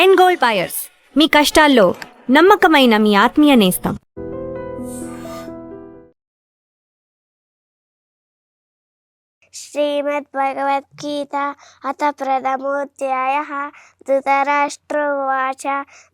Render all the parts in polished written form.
And gold buyers, మీ కష్టాల్లో నమ్మకమైన మీ ఆత్మీయ నేస్తం. శ్రీమద్భగవద్గీత అథ ప్రథమోధ్యాయః. ధృతరాష్ట్రోవాచ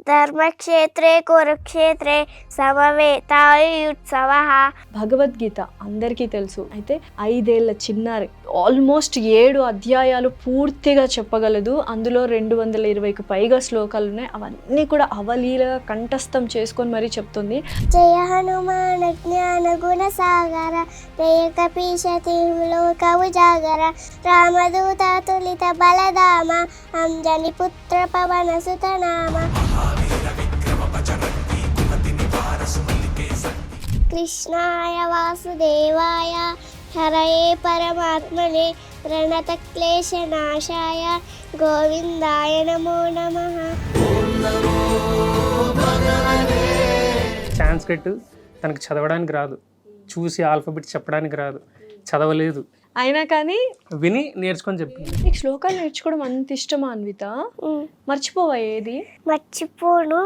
ధర్మక్షేత్రే కురుక్షేత్రే సమవేతాయుత్సవః. భగవద్గీత అందరికీ తెలుసు. అయితే 5 ఏళ్ల చిన్నారి ఆల్మోస్ట్ 7 అధ్యాయాలు పూర్తిగా చెప్పగలదు. అందులో 220కు పైగా శ్లోకాలు ఉన్నాయి. అవన్నీ కూడా అవలీలగా కంఠస్థం చేసుకొని మరీ చెప్తుంది. జయ హనుమాన్ జ్ఞాన గుణ సాగర జయ కపీశతి లోక ఉజాగర రామదూత తులిత బలధామ అంజని పుత్ర పవన సుత నామ. కృష్ణాయ వాసుదేవాయ హరయే పరమాత్మనే ప్రణతక్లేశనాశాయ గోవిందాయ నమో నమః. సాంస్క్రిట్ తనకు చదవడానికి రాదు, చూసి ఆల్ఫాబెట్ చెప్పడానికి రాదు, చదవలేదు, అయినా కానీ విని నేర్చుకొని చెప్పింది. నీకు శ్లోకాలు నేర్చుకోవడం అంత ఇష్టమా అన్విత? మర్చిపోవా ఏది? మర్చిపోను.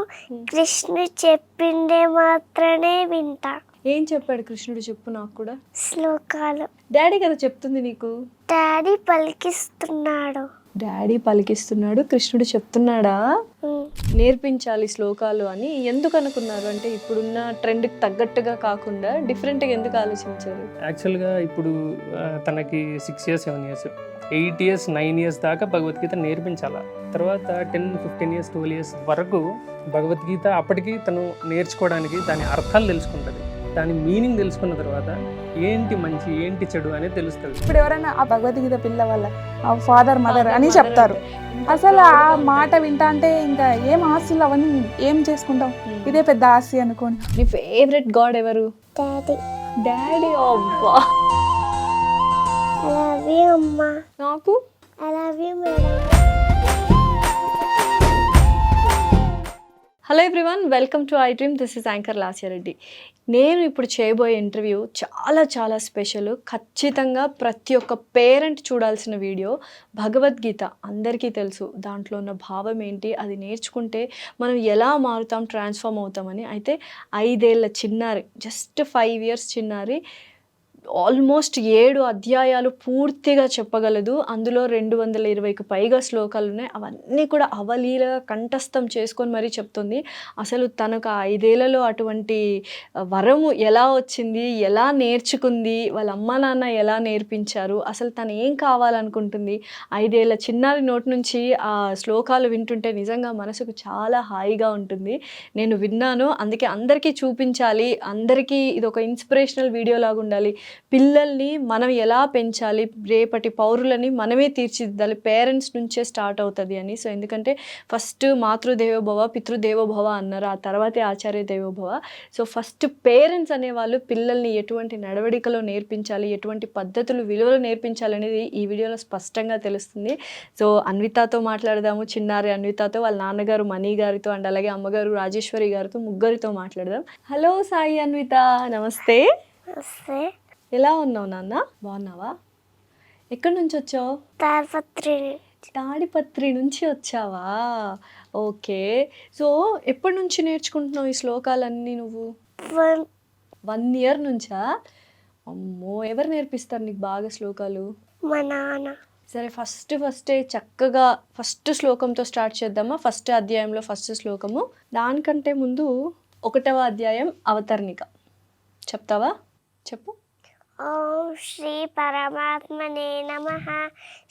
కృష్ణుడు చెప్పిందే మాత్రమే వింటా. ఏం చెప్పాడు కృష్ణుడు చెప్పు నాకు కూడా. శ్లోకాలు డాడీ కదా చెప్తుంది నీకు. డాడీ పలికిస్తున్నాడు. డాడీ పలికిస్తున్నాడు, కృష్ణుడు చెప్తున్నాడా? నేర్పించాలి శ్లోకాలు అని ఎందుకు అనుకున్నారు? అంటే ఇప్పుడున్న ట్రెండ్కి తగ్గట్టుగా కాకుండా డిఫరెంట్గా ఎందుకు ఆలోచించారు? యాక్చువల్గా ఇప్పుడు తనకి 6 years 7 years 8 years 9 years దాకా భగవద్గీత నేర్పించాల. తర్వాత 10 15 years 12 years వరకు భగవద్గీత అప్పటికి తను నేర్చుకోవడానికి దాని అర్థాలు తెలుసుకుంటుంది. దాని మీనింగ్ తెలుసుకున్న తర్వాత ఏంటి మంచి ఏంటి చెడు అనేది తెలుస్తుంది. ఇప్పుడు ఎవరైనా ఆ భగవద్గీత పిల్ల వల్ల ఫాదర్ మదర్ అని చెప్తారు. అసలు ఆ మాట వింటా అంటే ఇంకా ఏం ఆస్తులు అవన్నీ ఏం చేసుకుంటాం, ఇదే పెద్ద ఆస్తి అనుకోండి. నీ ఫేవరెట్ గాడ్ ఎవరు? డాడీ. డాడీ. అబ్బా, ఐ లవ్ యూ అమ్మా. నాకు I love you madam. Hello everyone, welcome to I dream. This is anchor Lasya Reddy. నేను ఇప్పుడు చేయబోయే ఇంటర్వ్యూ చాలా చాలా స్పెషల్. ఖచ్చితంగా ప్రతి ఒక్క పేరెంట్ చూడాల్సిన వీడియో. భగవద్గీత అందరికీ తెలుసు, దాంట్లో ఉన్న భావం ఏంటి, అది నేర్చుకుంటే మనం ఎలా మారుతాం, ట్రాన్స్ఫార్మ్ అవుతామని. అయితే 5 ఏళ్ల చిన్నారి, జస్ట్ 5 years చిన్నారి ఆల్మోస్ట్ 7 అధ్యాయాలు పూర్తిగా చెప్పగలదు. అందులో 220కు పైగా శ్లోకాలు ఉన్నాయి. అవన్నీ కూడా అవలీలగా కంఠస్థం చేసుకొని మరీ చెప్తుంది. అసలు తనకు 5 ఏళ్లలో అటువంటి వరము ఎలా వచ్చింది, ఎలా నేర్చుకుంది, వాళ్ళ అమ్మ నాన్న ఎలా నేర్పించారు, అసలు తను ఏం కావాలనుకుంటుంది. 5 ఏళ్ల చిన్నారి నోటి నుంచి ఆ శ్లోకాలు వింటుంటే నిజంగా మనసుకు చాలా హాయిగా ఉంటుంది. నేను విన్నాను, అందుకే అందరికీ చూపించాలి, అందరికీ ఇది ఒక ఇన్స్పిరేషనల్ వీడియో లాగా ఉండాలి. పిల్లల్ని మనం ఎలా పెంచాలి, రేపటి పౌరులని మనమే తీర్చిదిద్దాలి, పేరెంట్స్ నుంచే స్టార్ట్ అవుతుంది అని. సో ఎందుకంటే ఫస్ట్ మాతృదేవోభవ పితృదేవోభవ అన్నారు, ఆ తర్వాతే ఆచార్య దేవోభవ. సో ఫస్ట్ పేరెంట్స్ అనేవాళ్ళు పిల్లల్ని ఎటువంటి నడవడికలో నేర్పించాలి, ఎటువంటి పద్ధతులు విలువలు నేర్పించాలి అనేది ఈ వీడియోలో స్పష్టంగా తెలుస్తుంది. సో అన్వితతో మాట్లాడదాము, చిన్నారి అన్వితతో, వాళ్ళ నాన్నగారు మణి గారితో అండ్ అలాగే అమ్మగారు రాజేశ్వరి గారితో, ముగ్గురితో మాట్లాడదాం. హలో సాయి అన్విత, నమస్తే. వస్తే ఎలా ఉన్నావు నాన్న? బాగున్నావా? ఎక్కడి నుంచి వచ్చావు? తాడిపత్రి నుంచి వచ్చావా? ఓకే. సో ఎప్పటి నుంచి నేర్చుకుంటున్నావు ఈ శ్లోకాలన్నీ నువ్వు? 1 year నుంచా? అమ్మో, ఎవరు నేర్పిస్తారు నీకు బాగా శ్లోకాలు? మా నాన్న. సరే, ఫస్టే చక్కగా ఫస్ట్ శ్లోకంతో స్టార్ట్ చేద్దామా? ఫస్ట్ అధ్యాయంలో ఫస్ట్ శ్లోకము. దానికంటే ముందు 1వ అధ్యాయం అవతరణిక చెప్తావా? చెప్పు. ఓం శ్రీ పరమాత్మనే నమః.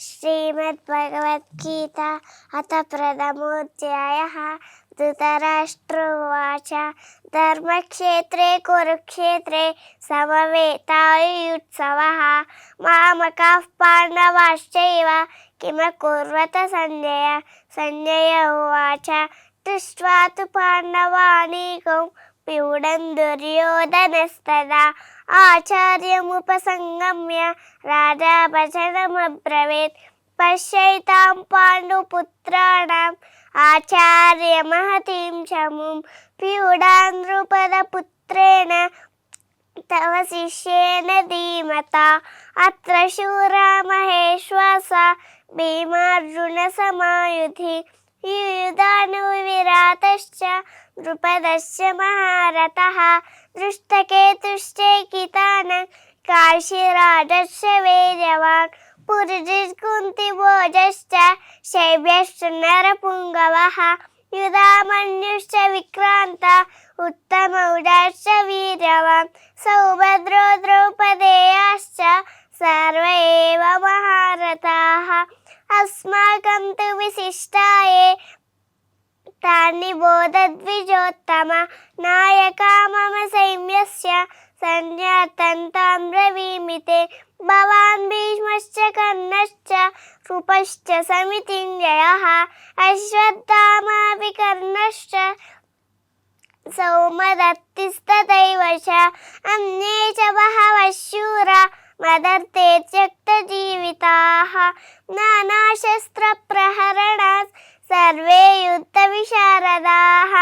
శ్రీమద్భగవద్గీత అథ ప్రథమోధ్యాయః. ధృతరాష్ట్రోవాచ ధర్మక్షేత్రే కురుక్షేత్రే సమవేతాయుత్సవః. మామకాః పాండవాశ్చైవ కిమకుర్వత సంజయ. సంజయ ఉవాచ దృష్ట్వా తు పాండవానీకం ప్యూఢం దుర్యోధనస్తదా. ఆచార్యముపసంగమ్య రాజా వచనమబ్రవీత్. పశ్యైతాం పాండుపుత్రాణం ఆచార్య మహతీం చముం. ప్యూఢాన్ నృపదపుత్రేణ తవ శిష్యేన ధీమతా. అత్ర శూరా మహేశ్వాస భీమార్జున సమాయుధి. యుధాను जातश्च नृपदस्य महारथः दृष्टकेतुश्चैकितानः काशीराजस्य वेदवान् पुरुजित्कुन्तिभोजश्च शैब्यश्च नरपुङ्गवः युधामन्युश्च विक्रान्त उत्तमौजाश्च वीर्यवान् सौभद्रो द्रौपदेयाश्च सर्व एव महारथाः अस्माकं तु विशिष्टाये तानि बोधद्विजोत्तम नायका मम सैन्यस्य संज्ञातन्तां ब्रवीमि ते भवान् भीष्मश्च कर्णश्च कृपश्च समितिञ्जयः अश्वत्थामापि कर्णश्च सौमदत्तिस्तथैव च अन्ये च बहवः शूरा मदर्थे त्यक्तजीविताः नानाशस्त्रप्रहरणात् सर्वे युद्धविशारदाः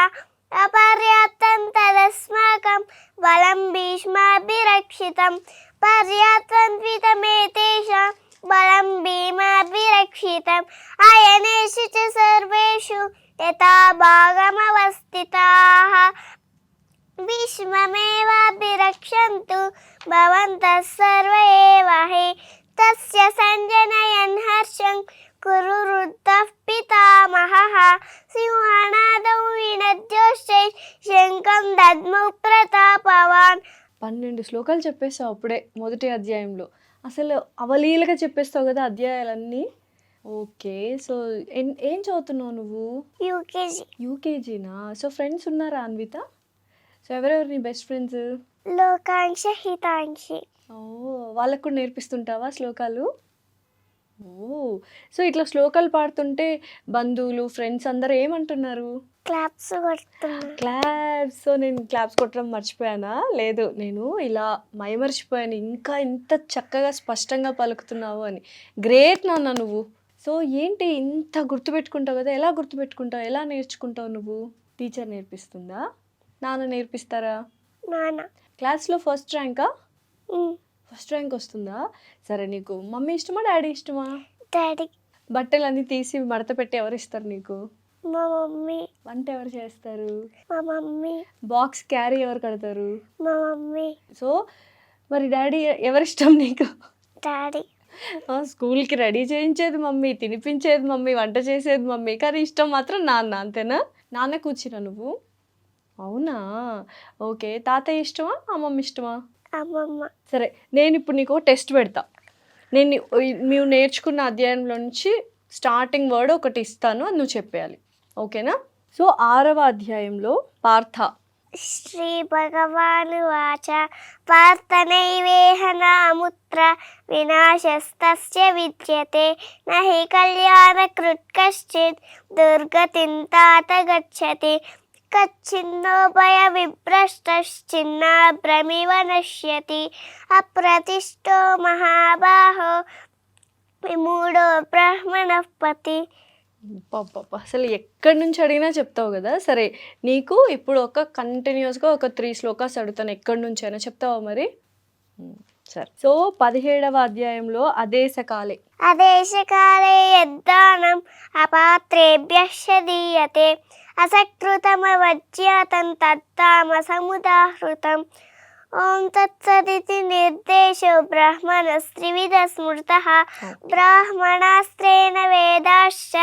अपर्याप्तं तदस्माकं बलं भीष्माभिरक्षितं पर्याप्तं त्वितमेतेषां बलं भीमाभिरक्षितम् अयनेषु च सर्वेषु यथा भागमवस्थिताः भीष्ममेवाभिरक्षन्तु भवन्तः सर्व एव हि तस्य सञ्जनयन् हर्षं कुरुवृद्धः पितामहः सिंहनादौ विनद्योश्चै शङ्खं दद्मौ प्रतापवान्. 12 శ్లోకాలు చెప్పేస్తావు అప్పుడే మొదటి అధ్యాయంలో. అసలు అవలీలగా చెప్పేస్తావు కదా అధ్యాయాలన్నీ. ఓకే, సో ఏం చదువుతున్నావు నువ్వు? యూకేజీ. యూకేజీనా? సో ఫ్రెండ్స్ ఉన్నారా అన్విత? సో ఎవరెవరు నీ బెస్ట్ ఫ్రెండ్స్? లోకాంక్ష హితాంక్షి. ఓ, వాళ్ళకు కూడా నేర్పిస్తుంటావా శ్లోకాలు? ఓ, సో ఇట్లా శ్లోకాలు పాడుతుంటే బంధువులు ఫ్రెండ్స్ అందరూ ఏమంటున్నారు? క్లాప్స్ కొడుతున్నా. క్లాప్స్. సో నేను క్లాప్స్ కొట్టడం మర్చిపోయానా? లేదు, నేను ఇలా మైమర్చిపోయాను, ఇంకా ఇంత చక్కగా స్పష్టంగా పలుకుతున్నావు అని. గ్రేట్ నాన్న నువ్వు. సో ఏంటి ఇంత గుర్తుపెట్టుకుంటావు కదా, ఎలా గుర్తుపెట్టుకుంటావు, ఎలా నేర్చుకుంటావు నువ్వు? టీచర్ నేర్పిస్తుందా, నాన్న నేర్పిస్తారా? నాన్న. క్లాస్లో ఫస్ట్ ర్యాంకా? ఫస్ట్ ర్యాంక్ వస్తుందా? సరే, నీకు మమ్మీ ఇష్టమా డాడీ ఇష్టమా? డాడీ. బట్టలన్నీ తీసి మడత పెట్టి ఎవరు ఇస్తారు నీకు? మా మమ్మీ. వంట ఎవరు చేస్తారు? మా మమ్మీ. బాక్స్ క్యారీ ఎవరు కడతారు? మా మమ్మీ. సో మరి డాడీ ఎవరిష్టం నీకు? డాడీ. స్కూల్కి రెడీ చేయించేది మమ్మీ, తినిపించేది మమ్మీ, వంట చేసేది మమ్మీ, కానీ ఇష్టం మాత్రం నాన్న, అంతేనా? నాన్న కూర్చున్నా నువ్వు? అవునా, ఓకే. తాతయ్య ఇష్టమా అమ్మమ్మ ఇష్టమా? అమ్మమ్మ. సరే, నేను ఇప్పుడు నీకు టెస్ట్ పెడతా. నేను నువ్వు నేర్చుకున్న అధ్యాయంలో నుంచి స్టార్టింగ్ వర్డ్ ఒకటి ఇస్తాను, అది నువ్వు చెప్పేయాలి, ఓకేనా? సో 6వ అధ్యాయంలో పార్థ. శ్రీ భగవానువాచ పార్థనైవేహ నాముత్ర వినాశస్తస్య విద్యతే నహి కళ్యాణకృత్ కశ్చిత్ దుర్గతిం తాత గచ్చతి కచ్చిన్నోభయ విభ్రష్టశ్చిన్నాభ్రమివ నశ్యతి అప్రతిష్టో మహాబాహో విమూఢో బ్రహ్మణః పతి. అసలు ఎక్కడి నుంచి అడిగినా చెప్తావు కదా. సరే, నీకు ఇప్పుడు ఒక కంటిన్యూస్గా ఒక 3 శ్లోకాస్ అడుగుతాను, ఎక్కడి నుంచి అయినా చెప్తావా మరి? సరే, సో 17వ అధ్యాయంలో అదేశకాలే. అదేశకాలే యద్దానం అపాత్రేభ్యః దీయతే అసకృతమవజ్ఞాతం తత్తామసముదాహృతం. ఓం తత్సదితి నిర్దేశో బ్రహ్మణస్త్రివిధ స్మృతః బ్రాహ్మణాస్త్రేణ వేదాశ్చ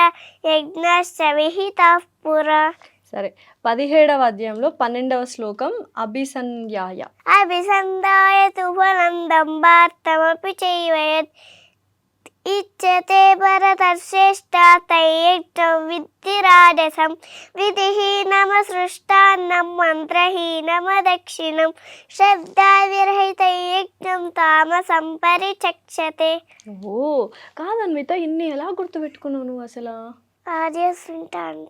యజ్ఞశ్చ విహితః పురా. సరే, 17వ అధ్యాయంలో 12వ శ్లోకం అభిసంధ్యాయ. అభిసంధాయ తు ఫలం దంభార్థమపి చైవయత్ ఇచ్యతే భరతశ్రేష్ఠ తైయజ్ఞం విద్ధి రాజసం విధిహీనమసృష్టాన్నం మంత్రహీనమదక్షిణం శ్రద్ధావిరహితయజ్ఞం తామసం పరిచక్షతే. ఓ, కాదన్విత, ఇన్ని ఎలా గుర్తుపెట్టుకున్నావు నువ్వు అసలు? ఆడియోస్ వింటాను.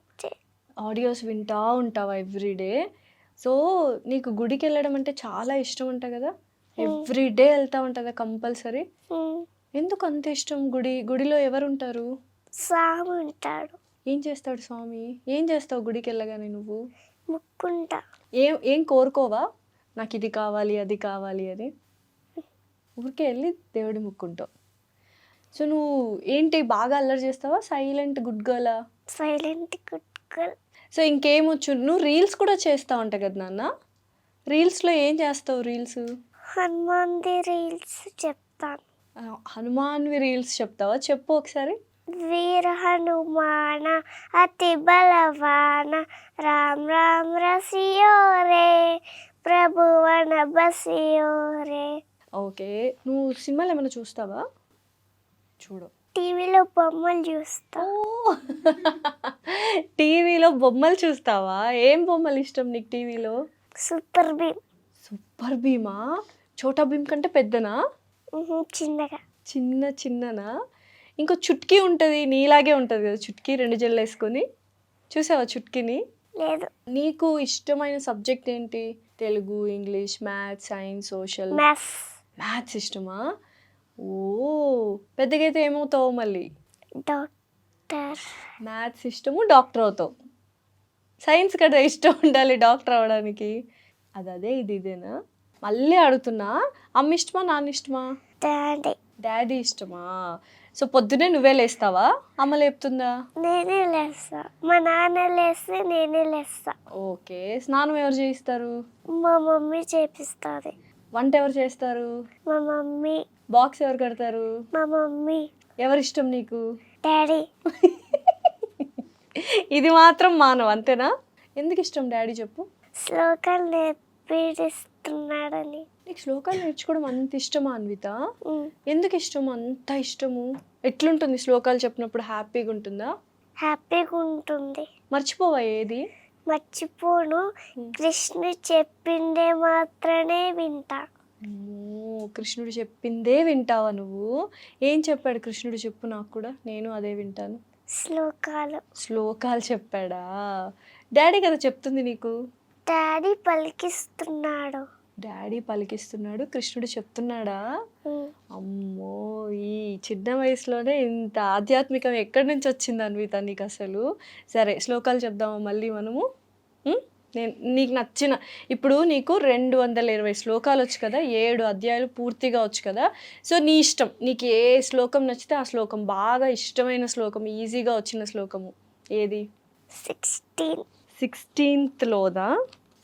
ఆడియోస్ వింటా ఉంటావా ఎవ్రీడే? సో నీకు గుడికి వెళ్ళడం అంటే చాలా ఇష్టం అంట కదా, ఎవ్రీడే వెళ్తా ఉంటుందా కంపల్సరీ? ఎందుకు అంత ఇష్టం? గుడిలో ఎవరు ఉంటారు? స్వామి ఉంటాడు. ఏం చేస్తాడు స్వామి? ఏం చేస్తావు గుడికి వెళ్ళగానే నువ్వు? ముక్కుంటా. ఏం కోరుకోవా, నాకు ఇది కావాలి అది కావాలి అని? ఊరికే వెళ్ళి దేవుడి ముక్కుంటావు. సో నువ్వు ఏంటి బాగా అల్లరి చేస్తావా, సైలెంట్ గుడ్ గర్లా? Silent good Google. సో ఇంకేమొచ్చు, నువ్వు రీల్స్ కూడా చేస్తా ఉంటావు కదా నాన్న? రీల్స్లో ఏం చేస్తావు? రీల్స్ హనుమాన్ది రీల్స్ చెప్తాను. హనుమాన్వి రీల్స్ చెప్తావా? చెప్పు ఒకసారి. వీర హనుమాన అతి బలవాన రామ్ రామ్ రసియో రే ప్రభువన బసియో రే. ఓకే, నువ్వు సినిమాలు ఏమైనా చూస్తావా? చూడు. టీవీలో బొమ్మలు చూస్తా. టీవీలో బొమ్మలు చూస్తావా? ఏం బొమ్మలు ఇష్టం నీకు టీవీలో? సూపర్ భీమ్. సూపర్ భీమా? చోటా భీమ్ కంటే పెద్దనా? చిన్నగా. చిన్ననా? ఇంకో చుట్కీ ఉంటుంది, నీలాగే ఉంటుంది కదా చుట్కీ, 2 జల్లు వేసుకొని. చూసావా చుట్కీని? లేదు. నీకు ఇష్టమైన సబ్జెక్ట్ ఏంటి? Telugu, English, maths, science, social? Maths ఇష్టమా? ఓ, పెద్దగా అయితే ఏమవుతావు మళ్ళీ? డాక్టర్. మ్యాథ్స్ ఇష్టము, డాక్టర్ అవుతావు. సైన్స్ కదా ఇష్టం ఉండాలి డాక్టర్ అవ్వడానికి. అదే ఇదేనా? మళ్ళీ అడుగుతున్నా, అమ్మ ఇష్టమా నాన్న ఇష్టమా? డాడీ ఇష్టమా? సో పొద్దునే నువ్వే లేస్తావా, అమ్మ లేపుతుందా? నేనే లేస్తా. మా నాన్న లేస్తే నేనే లేస్తా. ఓకే, స్నానం ఎవరు చేయిస్తారు? మా మమ్మీ చేపిస్తుంది. వంట ఎవరు చేస్తారు? మా మమ్మీ. బాక్స్ ఎవరు కడతారు? మా మమ్మీ. ఎవరు ఇష్టం నీకు? డాడీ. ఇది మాత్రం మానవ, అంతేనా? ఎందుకు ఇష్టం డాడీ చెప్పు? శ్లోకాలు నేర్పిస్తున్నాడని. నీకు శ్లోకాలు నేర్చుకోవడం అంత ఇష్టమా అన్విత? ఎందుకు ఇష్టం, అంత ఇష్టము? ఎట్లుంటుంది శ్లోకాలు చెప్పినప్పుడు? హ్యాపీగా ఉంటుందా? హ్యాపీగా ఉంటుంది. మర్చిపోవా ఏది? మర్చిపోను. కృష్ణుడు చెప్పిందే మాత్రమే వింటా. కృష్ణుడు చెప్పిందే వింటావా నువ్వు? ఏం చెప్పాడు కృష్ణుడు చెప్పు నాకు కూడా, నేను అదే వింటాను. శ్లోకాలు చెప్పాడా? డాడీ కదా చెప్తుంది నీకు? డాడీ పలికిస్తున్నాడు, కృష్ణుడు చెప్తున్నాడా? అమ్మో, ఈ చిన్న వయసులోనే ఇంత ఆధ్యాత్మికం ఎక్కడి నుంచి వచ్చింది అన్విత నీకు అసలు? సరే, శ్లోకాలు చెప్దామా మళ్ళీ మనము? నేను నీకు నచ్చిన, ఇప్పుడు నీకు 220 శ్లోకాలు వచ్చు కదా, 7 అధ్యాయాలు పూర్తిగా వచ్చు కదా. సో నీ ఇష్టం, నీకు ఏ శ్లోకం నచ్చితే ఆ శ్లోకం, బాగా ఇష్టమైన శ్లోకం, ఈజీగా వచ్చిన శ్లోకము ఏది? 16th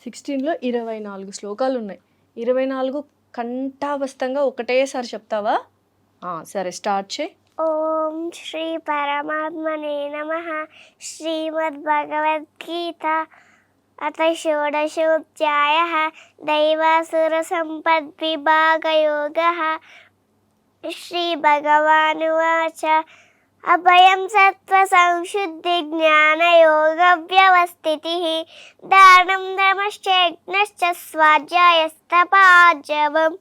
16లో 24 శ్లోకాలు ఉన్నాయి. 24 కంఠాబద్ధంగా ఒకటేసారి చెప్తావా? సరే, స్టార్ట్ చేయి. ఓం శ్రీ పరమాత్మనే నమః. శ్రీమద్భగవద్గీత అథ షోడశోధ్యాయః దైవాసుర సంపద్విభాగయోగః. శ్రీ భగవానువాచ అభయం సత్వ సంశుద్ధి జ్ఞానయోగ వ్యవస్థితిః దానం దమశ్చ స్వాధ్యాయస్తపాజవం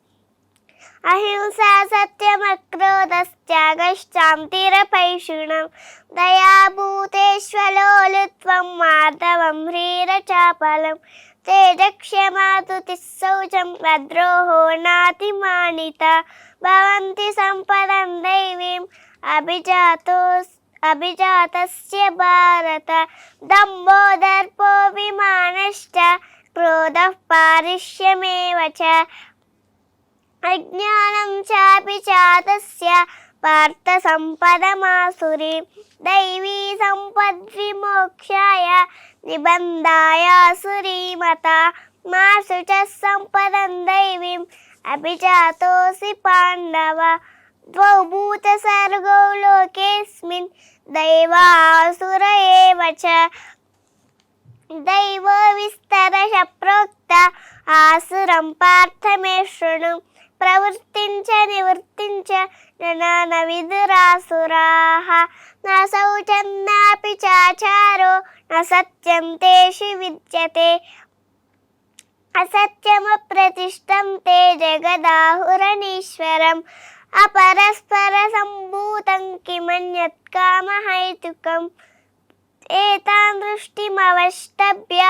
అహింసా సత్యమక్రోధశ్చాగశ్చాంతిరపైషుణం దయాభూతేష్వలోలుత్వం మాధవం హ్రీరచాపలం తేజక్షమాతుతిః శౌచం అద్రోహో నాతిమానిత భవంతి సంపదం దైవీం అభిజాతస్య భారత దంభో దర్పో విమానశ్చ క్రోధః పారిష్యమేవ చ అజ్ఞానం చాపి చాతస్య పార్థ సంపదమాసురీ దైవీ సంపద్విమోక్షాయ నిబంధాయాసురీమత మాసు చ సంపదం దైవీం అభిజాతోసి పాండవ ద్వౌ భూత సర్గౌ లోకేస్మిన్ దైవాసుర ఏవ చ దైవో విస్తరశ ప్రోక్త ఆసురం పార్థ మే శృణు ప్రవృత్తించ నివృత్తించ జనాన విదురాసురాః న శౌచం నాపి చాచారో న సత్యం తేషు విద్యతే అసత్యమప్రతిష్టం తే జగదాహురనీశ్వరం అపరస్పర సంభూతం కిమన్యత్ కామహైతుకం ఏతాన్ దృష్టిమవష్టభ్య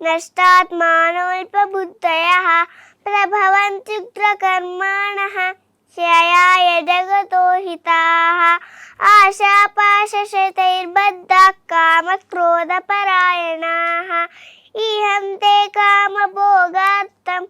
నష్టాత్మానోల్పబుద్ధయః ప్రభవంత్యుగ్రకర్మాణః క్షయాయ జగతో హితాః ఆశాపాశశతైర్బద్ధాః కామక్రోధపరాయణాః ఈహంతే కామభోగార్థం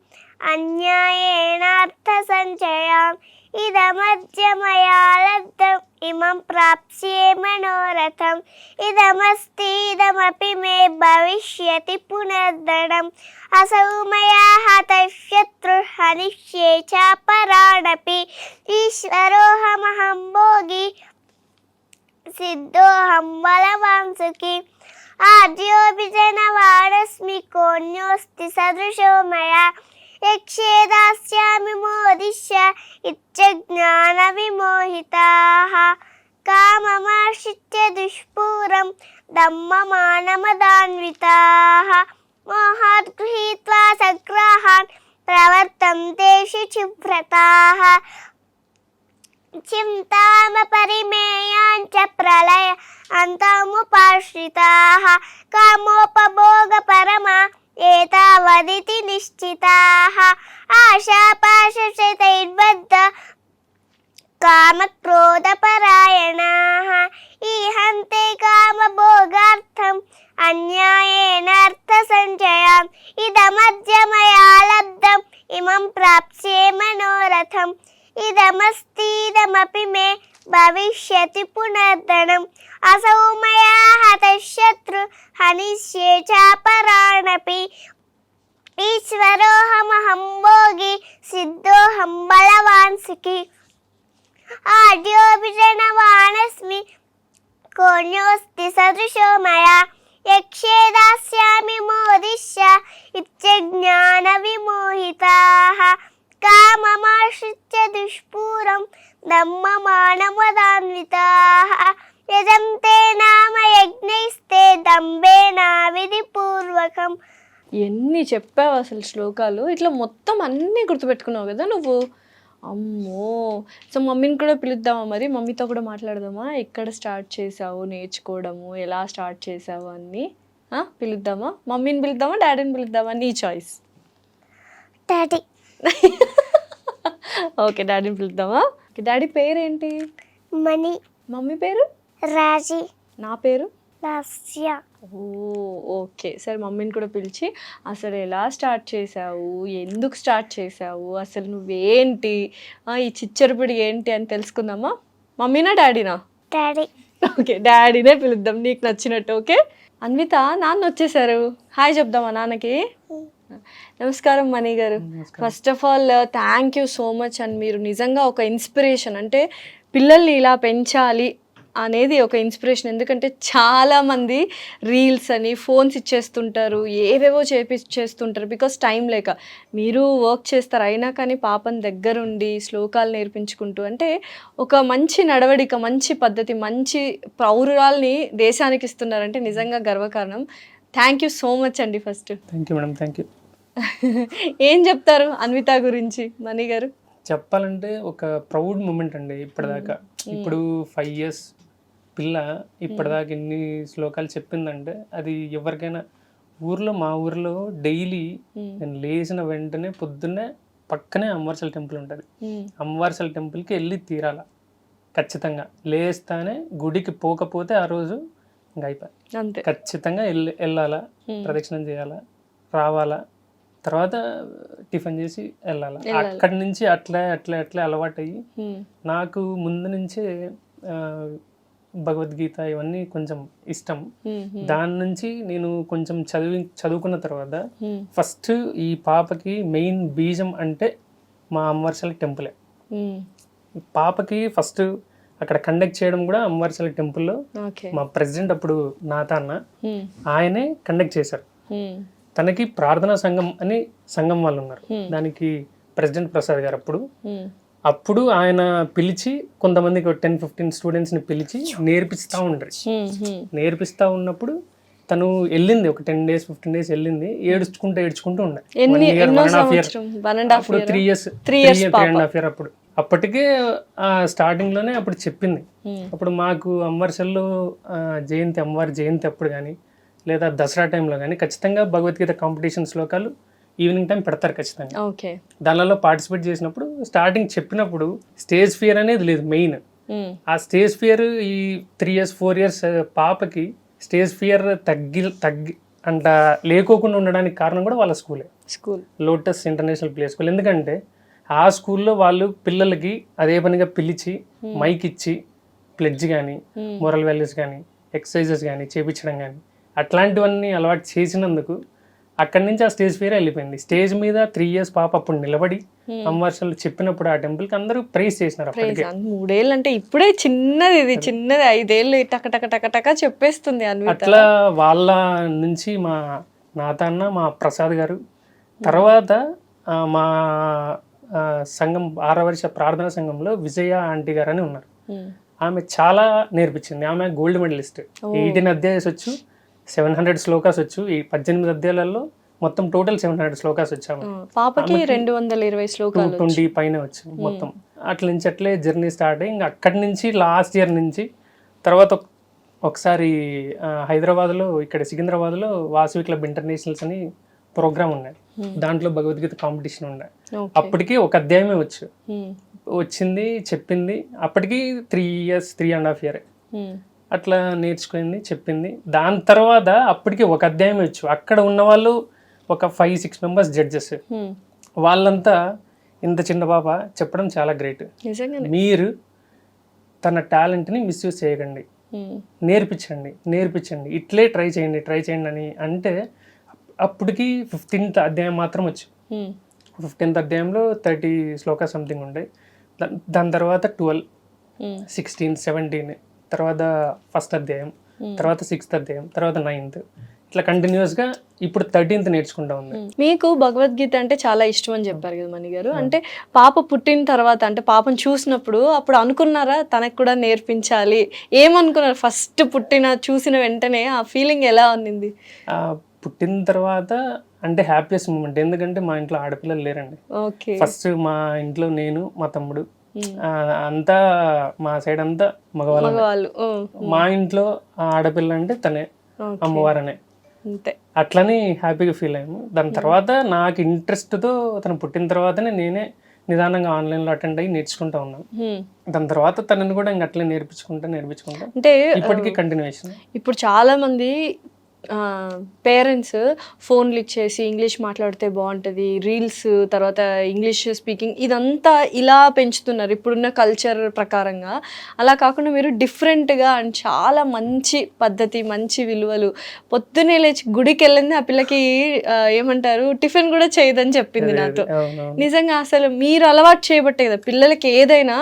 అన్యాయేనార్థసంచయాం ఇదమద్య మయా లబ్ధం इमं प्राप्स्ये मनोरथम् इदमस्ति इदमपि मे भविष्यति पुनर्धनम् असौ मया हतः शत्रुः हनिष्ये चापराणपि ईश्वरोऽहमहं भोगी सिद्धोऽहं बलवान् सुखी आद्योऽपि जनवानस्मि कोऽन्योऽस्ति सदृशो मया यक्षे दास्यामि मोदिष्य इत्यज्ञानविमोहिताः काममाश्रित्य दुष्पूरं दम्ममानमदान्विताः मोहात् गृहीत्वा सग्राहान् प्रवर्तन्ते शुचिव्रताः चिन्तामपरिमेयाञ्च प्रलय अन्तमुपाश्रिताः कामोपभोगपरमा एतावदिति निश्चिताः आशापाशशतैर्बद्ध कामक्रोधपरायणाः ईहन्ते कामभोगार्थम् अन्यायेन अर्थसञ्चयाम् इदमद्य मया लब्धम् इमं प्राप्स्ये मनोरथम् इदमस्तीदमपि मे भविष्यति पुनर्धनम् असौ मया हतः शत्रु हनिष्ये चापराणपि ईश्वरोऽहमहं भोगी सिद्धोऽहं बलवान् सुखी आद्योऽपि जनवानस्मि कोऽन्योऽस्ति सदृशो मया यक्षे दास्यामि मोदिष्य इत्यज्ञानविमोहिताः काममाश्रित्य दुष्पूरं दम्ममानमदान्विताः यजन्ते नाम यज्ञैस्ते दम्भेना విధిపూర్వకం. ఎన్ని చెప్పావు అసలు శ్లోకాలు, ఇట్లా మొత్తం అన్నీ గుర్తుపెట్టుకున్నావు కదా నువ్వు. అమ్మో, సో మమ్మీని కూడా పిలుద్దామా, మరి మమ్మీతో కూడా మాట్లాడదామా, ఎక్కడ స్టార్ట్ చేసావు నేర్చుకోవడము, ఎలా స్టార్ట్ చేసావు అన్నీ పిలుద్దామా? మమ్మీని పిలుద్దామా డాడీని పిలుద్దామా, నీ చాయిస్. డాడీ. ఓకే, డాడీని పిలుద్దామా. డాడీ పేరేంటి? మణి. మమ్మీ పేరు? రాజీ. నా పేరు లాస్య. ఓకే, సరే మమ్మీని కూడా పిలిచి అసలు ఎలా స్టార్ట్ చేసావు, ఎందుకు స్టార్ట్ చేసావు, అసలు నువ్వేంటి, ఈ చిచ్చరపిడి ఏంటి అని తెలుసుకుందామా. మమ్మీనా డాడీనా? డాడీ. ఓకే, డాడీనే పిలుద్దాం నీకు నచ్చినట్టు. ఓకే అన్విత, నాన్న వచ్చేసారు, హాయ్ చెప్దామా నాన్నకి. నమస్కారం మణి గారు. First of all thank you so much. And మీరు నిజంగా ఒక ఇన్స్పిరేషన్, అంటే పిల్లల్ని ఇలా పెంచాలి అనేది ఒక ఇన్స్పిరేషన్. ఎందుకంటే చాలామంది రీల్స్ అని ఫోన్స్ ఇచ్చేస్తుంటారు, ఏవేవో చేస్తుంటారు బికాస్ టైం లేక. మీరు వర్క్ చేస్తారు, అయినా కానీ పాపని దగ్గరుండి శ్లోకాలు నేర్పించుకుంటూ, అంటే ఒక మంచి నడవడిక, మంచి పద్ధతి, మంచి పౌరురాల్ని దేశానికి ఇస్తున్నారంటే నిజంగా గర్వకారణం. థ్యాంక్ యూ సో మచ్ అండి. First thank you madam, thank you. ఏం చెప్తారు అన్విత గురించి మణి గారు? చెప్పాలంటే ఒక ప్రౌడ్ మూమెంట్ అండి. ఇప్పటిదాకా ఇప్పుడు 5 years పిల్ల ఇప్పటిదాకా ఎన్ని శ్లోకాలు చెప్పిందంటే అది ఎవరికైనా మా ఊర్లో డైలీ నేను లేచిన వెంటనే పొద్దున్నే పక్కనే అమ్మవార్సల టెంపుల్ ఉంటుంది. అమ్మవార్సల టెంపుల్కి వెళ్ళి తీరాల ఖచ్చితంగా. లేస్తానే గుడికి పోకపోతే ఆ రోజు ఇంకా అయిపోయి, ఖచ్చితంగా వెళ్ళాలా, ప్రదక్షిణం చేయాలా, రావాలా, తర్వాత టిఫిన్ చేసి వెళ్ళాలా. అక్కడి నుంచి అట్లా అలవాటు అయ్యి నాకు ముందు నుంచే భగవద్గీత ఇవన్నీ కొంచెం ఇష్టం. దాని నుంచి నేను కొంచెం చదువుకున్న తర్వాత ఫస్ట్ ఈ పాపకి మెయిన్ బీజం అంటే మా అమ్మవార్సల టెంపులే. పాపకి ఫస్ట్ అక్కడ కండక్ట్ చేయడం కూడా అమ్మవార్సల టెంపుల్లో మా ప్రెసిడెంట్ అప్పుడు నాతాన్న ఆయనే కండక్ట్ చేశారు. తనకి ప్రార్థనా సంఘం అని సంఘం వాళ్ళు ఉన్నారు, దానికి ప్రెసిడెంట్ ప్రసాద్ గారు అప్పుడు ఆయన పిలిచి కొంతమందికి 10-15 స్టూడెంట్స్ని పిలిచి నేర్పిస్తూ ఉంటారు. నేర్పిస్తూ ఉన్నప్పుడు తను వెళ్ళింది ఒక 10 days 15 days వెళ్ళింది, ఏడ్చుకుంటూ ఉండే. 1.5 year, అప్పుడు 3 years 3.5 year. అప్పటికే స్టార్టింగ్లోనే అప్పుడు చెప్పింది. అప్పుడు మాకు అమ్మవార్సల్లో అమ్మవారి జయంతి అప్పుడు కానీ లేదా దసరా టైంలో కానీ ఖచ్చితంగా భగవద్గీత కాంపిటీషన్ శ్లోకాలు ఈవినింగ్ టైం పెడతారు ఖచ్చితంగా. దానిలో పార్టిసిపేట్ చేసినప్పుడు స్టార్టింగ్ చెప్పినప్పుడు స్టేజ్ ఫియర్ అనేది లేదు మెయిన్. ఆ స్టేజ్ ఫియర్ ఈ 3 years 4 years పాపకి స్టేజ్ ఫియర్ తగ్గి అంట లేకోకుండా ఉండడానికి కారణం కూడా వాళ్ళ school lotus international play school. ఎందుకంటే ఆ స్కూల్లో వాళ్ళు పిల్లలకి అదే పనిగా పిలిచి మైక్ ఇచ్చి ప్లెడ్జ్ కానీ మోరల్ వాల్యూస్ కానీ ఎక్సర్సైజెస్ కానీ చేయించడం కానీ అట్లాంటివన్నీ అలవాటు చేసినందుకు అక్కడి నుంచి ఆ స్టేజ్ ఫియర్ వెళ్ళిపోయింది. స్టేజ్ మీద 3 years పాప అప్పుడు నిలబడి అమ్మవార్షలు చెప్పినప్పుడు ఆ టెంపుల్కి అందరూ ప్రైజ్ చేసినారు. అప్పటికే 3 ఏళ్ళు అంటే ఇప్పుడే చిన్నది, ఇది చిన్నది. 5 ఏళ్ళు టక టక టక టక చెప్పేస్తుంది అన్విత. అట్లా వాళ్ళ నుంచి మా నాతన్న, మా ప్రసాద్ గారు, తర్వాత మా సంఘం 6వ వర్ష ప్రార్థనా సంఘంలో విజయ ఆంటీ గారు అని ఉన్నారు. ఆమె చాలా నేర్పించింది. ఆమె గోల్డ్ మెడలిస్ట్. 18 అధ్యాయాలు వచ్చు, 700 శ్లోకాస్ వచ్చు. ఈ 18 అధ్యాయాలలో మొత్తం టోటల్ 700 శ్లోకాస్ వచ్చాము. పాపకి 220 శ్లోకాలు 220 పైన వచ్చు మొత్తం. అట్ల నుంచి అట్లే జర్నీ స్టార్ట్ అయ్యి ఇంకా అక్కడి నుంచి లాస్ట్ ఇయర్ నుంచి తర్వాత ఒకసారి హైదరాబాద్లో ఇక్కడ సికింద్రాబాద్లో వాసవి క్లబ్ ఇంటర్నేషనల్స్ అని ప్రోగ్రామ్ ఉన్నాయి. దాంట్లో భగవద్గీత కాంపిటీషన్ ఉన్నాయి. అప్పటికి ఒక అధ్యాయమే వచ్చింది చెప్పింది. అప్పటికి 3.5 years అట్లా నేర్చుకుంది చెప్పింది. దాని తర్వాత అప్పటికి ఒక అధ్యాయం వచ్చు. అక్కడ ఉన్న వాళ్ళు ఒక 5-6 members జడ్జెస్. వాళ్ళంతా ఇంత చిన్న పాప చెప్పడం చాలా గ్రేట్. మీరు తన టాలెంట్ని మిస్యూజ్ చేయకండి, నేర్పించండి, ఇట్లే ట్రై చేయండి అని అంటే అప్పటికి 15th అధ్యాయం మాత్రం వచ్చు. 15th అధ్యాయంలో 30 శ్లోకా సంథింగ్ ఉండే. దాని తర్వాత 12, 16, 17, తర్వాత 1st అధ్యాయం, తర్వాత 6th అధ్యాయం, తర్వాత 9th, ఇట్లా కంటిన్యూస్గా ఇప్పుడు 13th నేర్చుకుంటా ఉంది. మీకు భగవద్గీత అంటే చాలా ఇష్టం అని చెప్పారు కదా మణి గారు. అంటే పాప పుట్టిన తర్వాత, అంటే పాపను చూసినప్పుడు అప్పుడు అనుకున్నారా తనకు కూడా నేర్పించాలి? ఏమనుకున్నారు ఫస్ట్ చూసిన వెంటనే ఆ ఫీలింగ్ ఎలా ఉన్నింది? పుట్టిన తర్వాత అంటే హ్యాపీయెస్ట్ మూమెంట్. ఎందుకంటే మా ఇంట్లో ఆడపిల్లలు లేరండి. ఫస్ట్ మా ఇంట్లో నేను, మా తమ్ముడు, అంతా మా సైడ్ అంతా మగవాళ్ళు. మా ఇంట్లో ఆడపిల్ల అంటే తనే, అమ్మవారనే. అట్లని హ్యాపీగా ఫీల్ అయ్యాము. దాని తర్వాత నాకు ఇంట్రెస్ట్తో తను పుట్టిన తర్వాతనే నేనే నిదానంగా ఆన్లైన్లో అటెండ్ అయ్యి నేర్చుకుంటా ఉన్నాను. దాని తర్వాత తనని కూడా ఇంక అట్లే నేర్పించుకుంటా అంటే ఇప్పటికీ కంటిన్యూషన్. ఇప్పుడు చాలా మంది పేరెంట్స్ ఫోన్లు ఇచ్చేసి ఇంగ్లీష్ మాట్లాడితే బాగుంటుంది, రీల్స్, తర్వాత ఇంగ్లీష్ స్పీకింగ్, ఇదంతా ఇలా పెంచుతున్నారు ఇప్పుడున్న కల్చర్ ప్రకారంగా. అలా కాకుండా మీరు డిఫరెంట్గా అండ్ చాలా మంచి పద్ధతి, మంచి విలువలు, పొద్దున్నే లేచి గుడికి వెళ్ళింది ఆ పిల్లకి ఏమంటారు టిఫిన్ కూడా చేయదని చెప్పింది నాతో. నిజంగా అసలు మీరు అలవాటు చేయబట్టే కదా పిల్లలకి ఏదైనా.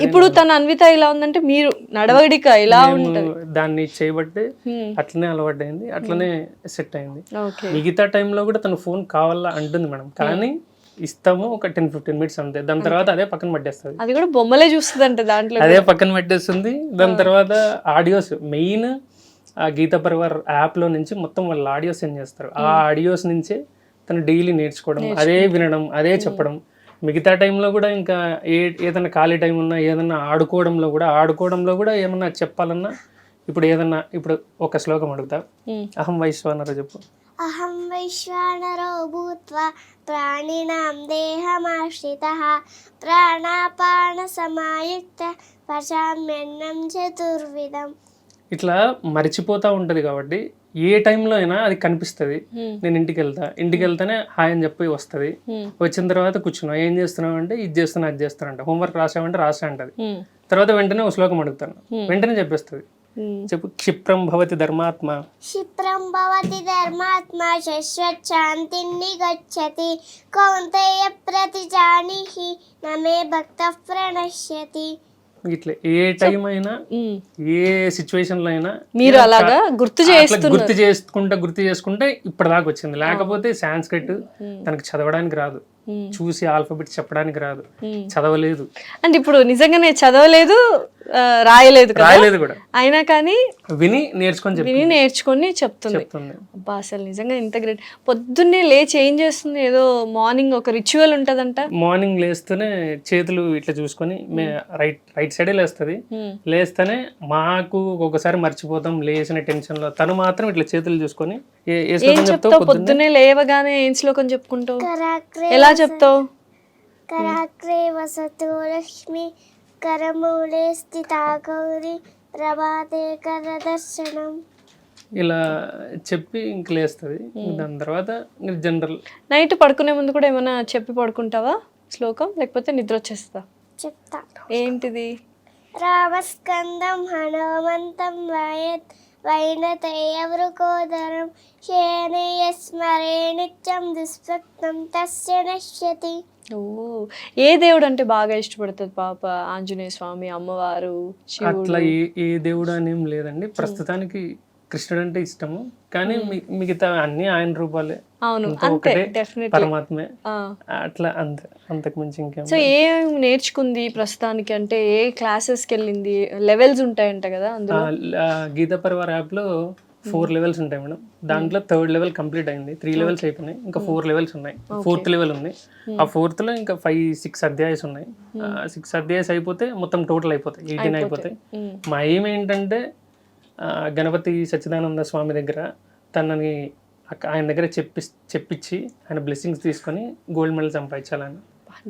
ఇప్పుడు తన అన్విత ఇలా ఉందంటే మీరు నడవడిక ఇలా ఉంటుంది, దాన్ని చేయబట్టే అట్లనే అలవాటు అయింది, అట్లనే సెట్ అయింది. మిగతా టైంలో కూడా తను ఫోన్ కావాలా అంటుంది మేడం, కానీ ఇస్తాము ఒక 10-15 minutes అంతే. దాని తర్వాత అదే పక్కన పట్టేస్తుంది. అది కూడా బొమ్మలే చూస్తుంది అంటే దాంట్లో అదే పక్కన పెట్టేస్తుంది. దాని తర్వాత ఆడియోస్, మెయిన్ ఆ గీతా పరివార్ యాప్లో నుంచి మొత్తం వాళ్ళు ఆడియోస్ సెండ్ చేస్తారు. ఆ ఆడియోస్ నుంచే తను డైలీ నేర్చుకోవడం, అదే వినడం, అదే చెప్పడం. మిగతా టైంలో కూడా ఇంకా ఏదైనా ఖాళీ టైం ఉన్నా, ఏదన్నా ఆడుకోవడంలో కూడా ఏమన్నా చెప్పాలన్నా, ఇప్పుడు ఒక శ్లోకం అడుగుతా. అహం వైశ్వానరో చెప్పు. అహం వైశ్వానరో భూత్వా ప్రాణినాం దేహమాశ్రితః ప్రాణాపాన సమాయుక్త పచామ్యన్నం చతుర్విధం. ఇట్లా మర్చిపోతూ ఉంటుంది కాబట్టి ఏ టైంలో అయినా అది కనిపిస్తుంది. నేను ఇంటికి వెళ్తానే హాయ్ అని చెప్పి వస్తుంది. వచ్చిన తర్వాత కూర్చున్నావు, ఏం చేస్తున్నావు అంటే ఇది చేస్తున్నా అది చేస్తున్నా అంట. హోంవర్క్ రాసావంటే రాసా అంటది. తర్వాత వెంటనే ఒక శ్లోకం అడుగుతాను, వెంటనే చెప్పేస్తుంది. చెప్పు. క్షిప్రం భవతి ధర్మాత్మ శాంతిని గచ్చతి కౌంతేయ ప్రతిజానిహి నమే భక్తః ప్రణశ్యతి. ఇట్లా ఏ టైం అయినా, ఏ సిచ్యువేషన్ లో అయినా మీరు అలాగా గుర్తు చేసుకుంటే ఇప్పటిదాకా వచ్చింది. లేకపోతే సాంస్క్రిట్ తనకు చదవడానికి రాదు, చూసి ఆల్ఫాబెట్ చెప్పడానికి రాదు, చదవలేదు. అంటే ఇప్పుడు నిజంగానే చదవలేదు, రాయలేదు కూడా, అయినా కానీ విని నేర్చుకొని చెప్తుంది. అబ్బా అసలు నిజంగా ఇంత గ్రేట్. పొద్దున్నే లేచి ఏం చేస్తుంది? ఏదో మార్నింగ్ ఒక రిచువల్ ఉంటదంట. మార్నింగ్ లేస్తూనే చేతులు ఇట్లా చూసుకొని రైట్ సైడే లేస్తుంది. లేస్తేనే మాకు ఒకసారి మర్చిపోతాం లేచిన టెన్షన్ లో, తను మాత్రం ఇట్లా చేతులు చూసుకొని పొద్దున్నే లేవగానే ఏం శ్లోకం చెప్పుకుంటావు? ఎలా చెప్తావు? కరాగ్రే వసతు లక్ష్మి కరమూలే స్థితా గౌరి ప్రభాతే కరదర్శనం. ఇలా చెప్పి ఇంక లేస్తుంది. దాని తర్వాత జనరల్ నైట్ పడుకునే ముందు కూడా ఏమైనా చెప్పి పడుకుంటావా శ్లోకం, లేకపోతే నిద్ర వచ్చేస్తా? చెప్తా. ఏంటిది? రామస్కందం హనుమంతం వైనతేయవృకోదరం శయనయ స్మరే నిత్యం దుస్వప్నం తస్య నశ్యతి. ఓ, ఏ దేవుడు అంటే బాగా ఇష్టపడుతుంది పాప? ఆంజనేయ స్వామి, అమ్మవారు, శివుడు? అట్లా ఏ దేవుడు అనేం లేదండి. ప్రస్తుతానికి కృష్ణుడు అంటే ఇష్టము, కానీ మిగతా అన్ని ఆయన రూపాలే. అవును, అంతా అంతే, ఒకటే, డెఫినెట్లీ. పరమాత్మే. అట్లా అంతకు మించి ఇంకేం. సో ఏం నేర్చుకుంది ప్రస్తుతానికి? అంటే ఏ క్లాసెస్కి వెళ్ళింది? లెవెల్స్ ఉంటాయంట కదా అందులో? గీతా పరివార్ యాప్ లో 4 లెవెల్స్ ఉంటాయి మేడం. దాంట్లో 3rd లెవెల్ కంప్లీట్ అయింది. 3 లెవెల్స్ అయిపోయినాయి, ఇంకా 4 లెవెల్స్ ఉన్నాయి. 4th లెవెల్ ఉంది. ఆ 4th లో ఇంకా 5-6 అధ్యాయస్ ఉన్నాయి. 6 అధ్యాయస్ అయిపోతే మొత్తం టోటల్ అయిపోతాయి, 18 అయిపోతాయి. మా ఎయిమ్ ఏంటంటే గణపతి సచ్చిదానంద స్వామి దగ్గర తనని ఆయన దగ్గర చెప్పించి ఆయన బ్లెస్సింగ్స్ తీసుకొని గోల్డ్ మెడల్ సంపాదించాలని,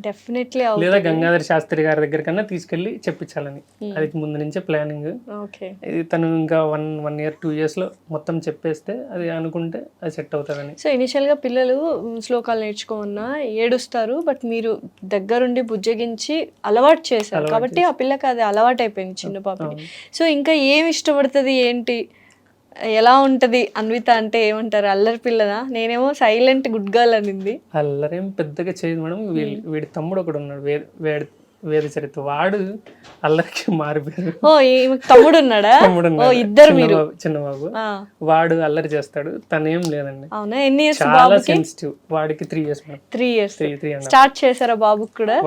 డెఫినెట్లీ. లేదా గంగాధర శాస్త్రి గారి దగ్గర కన్నా తీసుకెళ్లి చెప్పించాలని అది ముందు నుంచే ప్లానింగ్. ఓకే, ఇది తను ఇంకా 1 year 2 years లో మొత్తం చెప్పేస్తే అది అనుకుంటే అది సెట్ అవుతుందని. సో ఇనిషియల్ గా పిల్లలు శ్లోకాలు నేర్చుకోమన్నా ఏడుస్తారు, బట్ మీరు దగ్గరుండి బుజ్జగించి అలవాటు చేశారు కాబట్టి ఆ పిల్లకి అది అలవాటు అయిపోయింది, చిన్న పాపకి. సో ఇంకా ఏమి ఇష్టపడుతుంది ఏంటి, ఎలా ఉంటది అన్విత అంటే? ఏమంటారు, అల్లరి పిల్లదా? నేనేమో సైలెంట్ గుడ్ గర్ల్ అనింది. అల్లరేం పెద్దగా చేయదు మేడం. వీడి తమ్ముడు ఒకడు ఉన్నాడు, వేద చరిత్ర, వాడు అల్లరికి మారిపోయాడు. ఓ, తమ్ముడు ఉన్నాడా? ఓ, ఇద్దరు మీరు? చిన్న బాబు, వాడు అల్లరి చేస్తాడు, తనేం లేదండి. అవునా? ఎన్ని ఇయర్స్? చాలా సెన్సిటివ్. వాడికి 3 years మేడం. 3 years స్టార్ట్ చేశారా బాబుకి కూడా?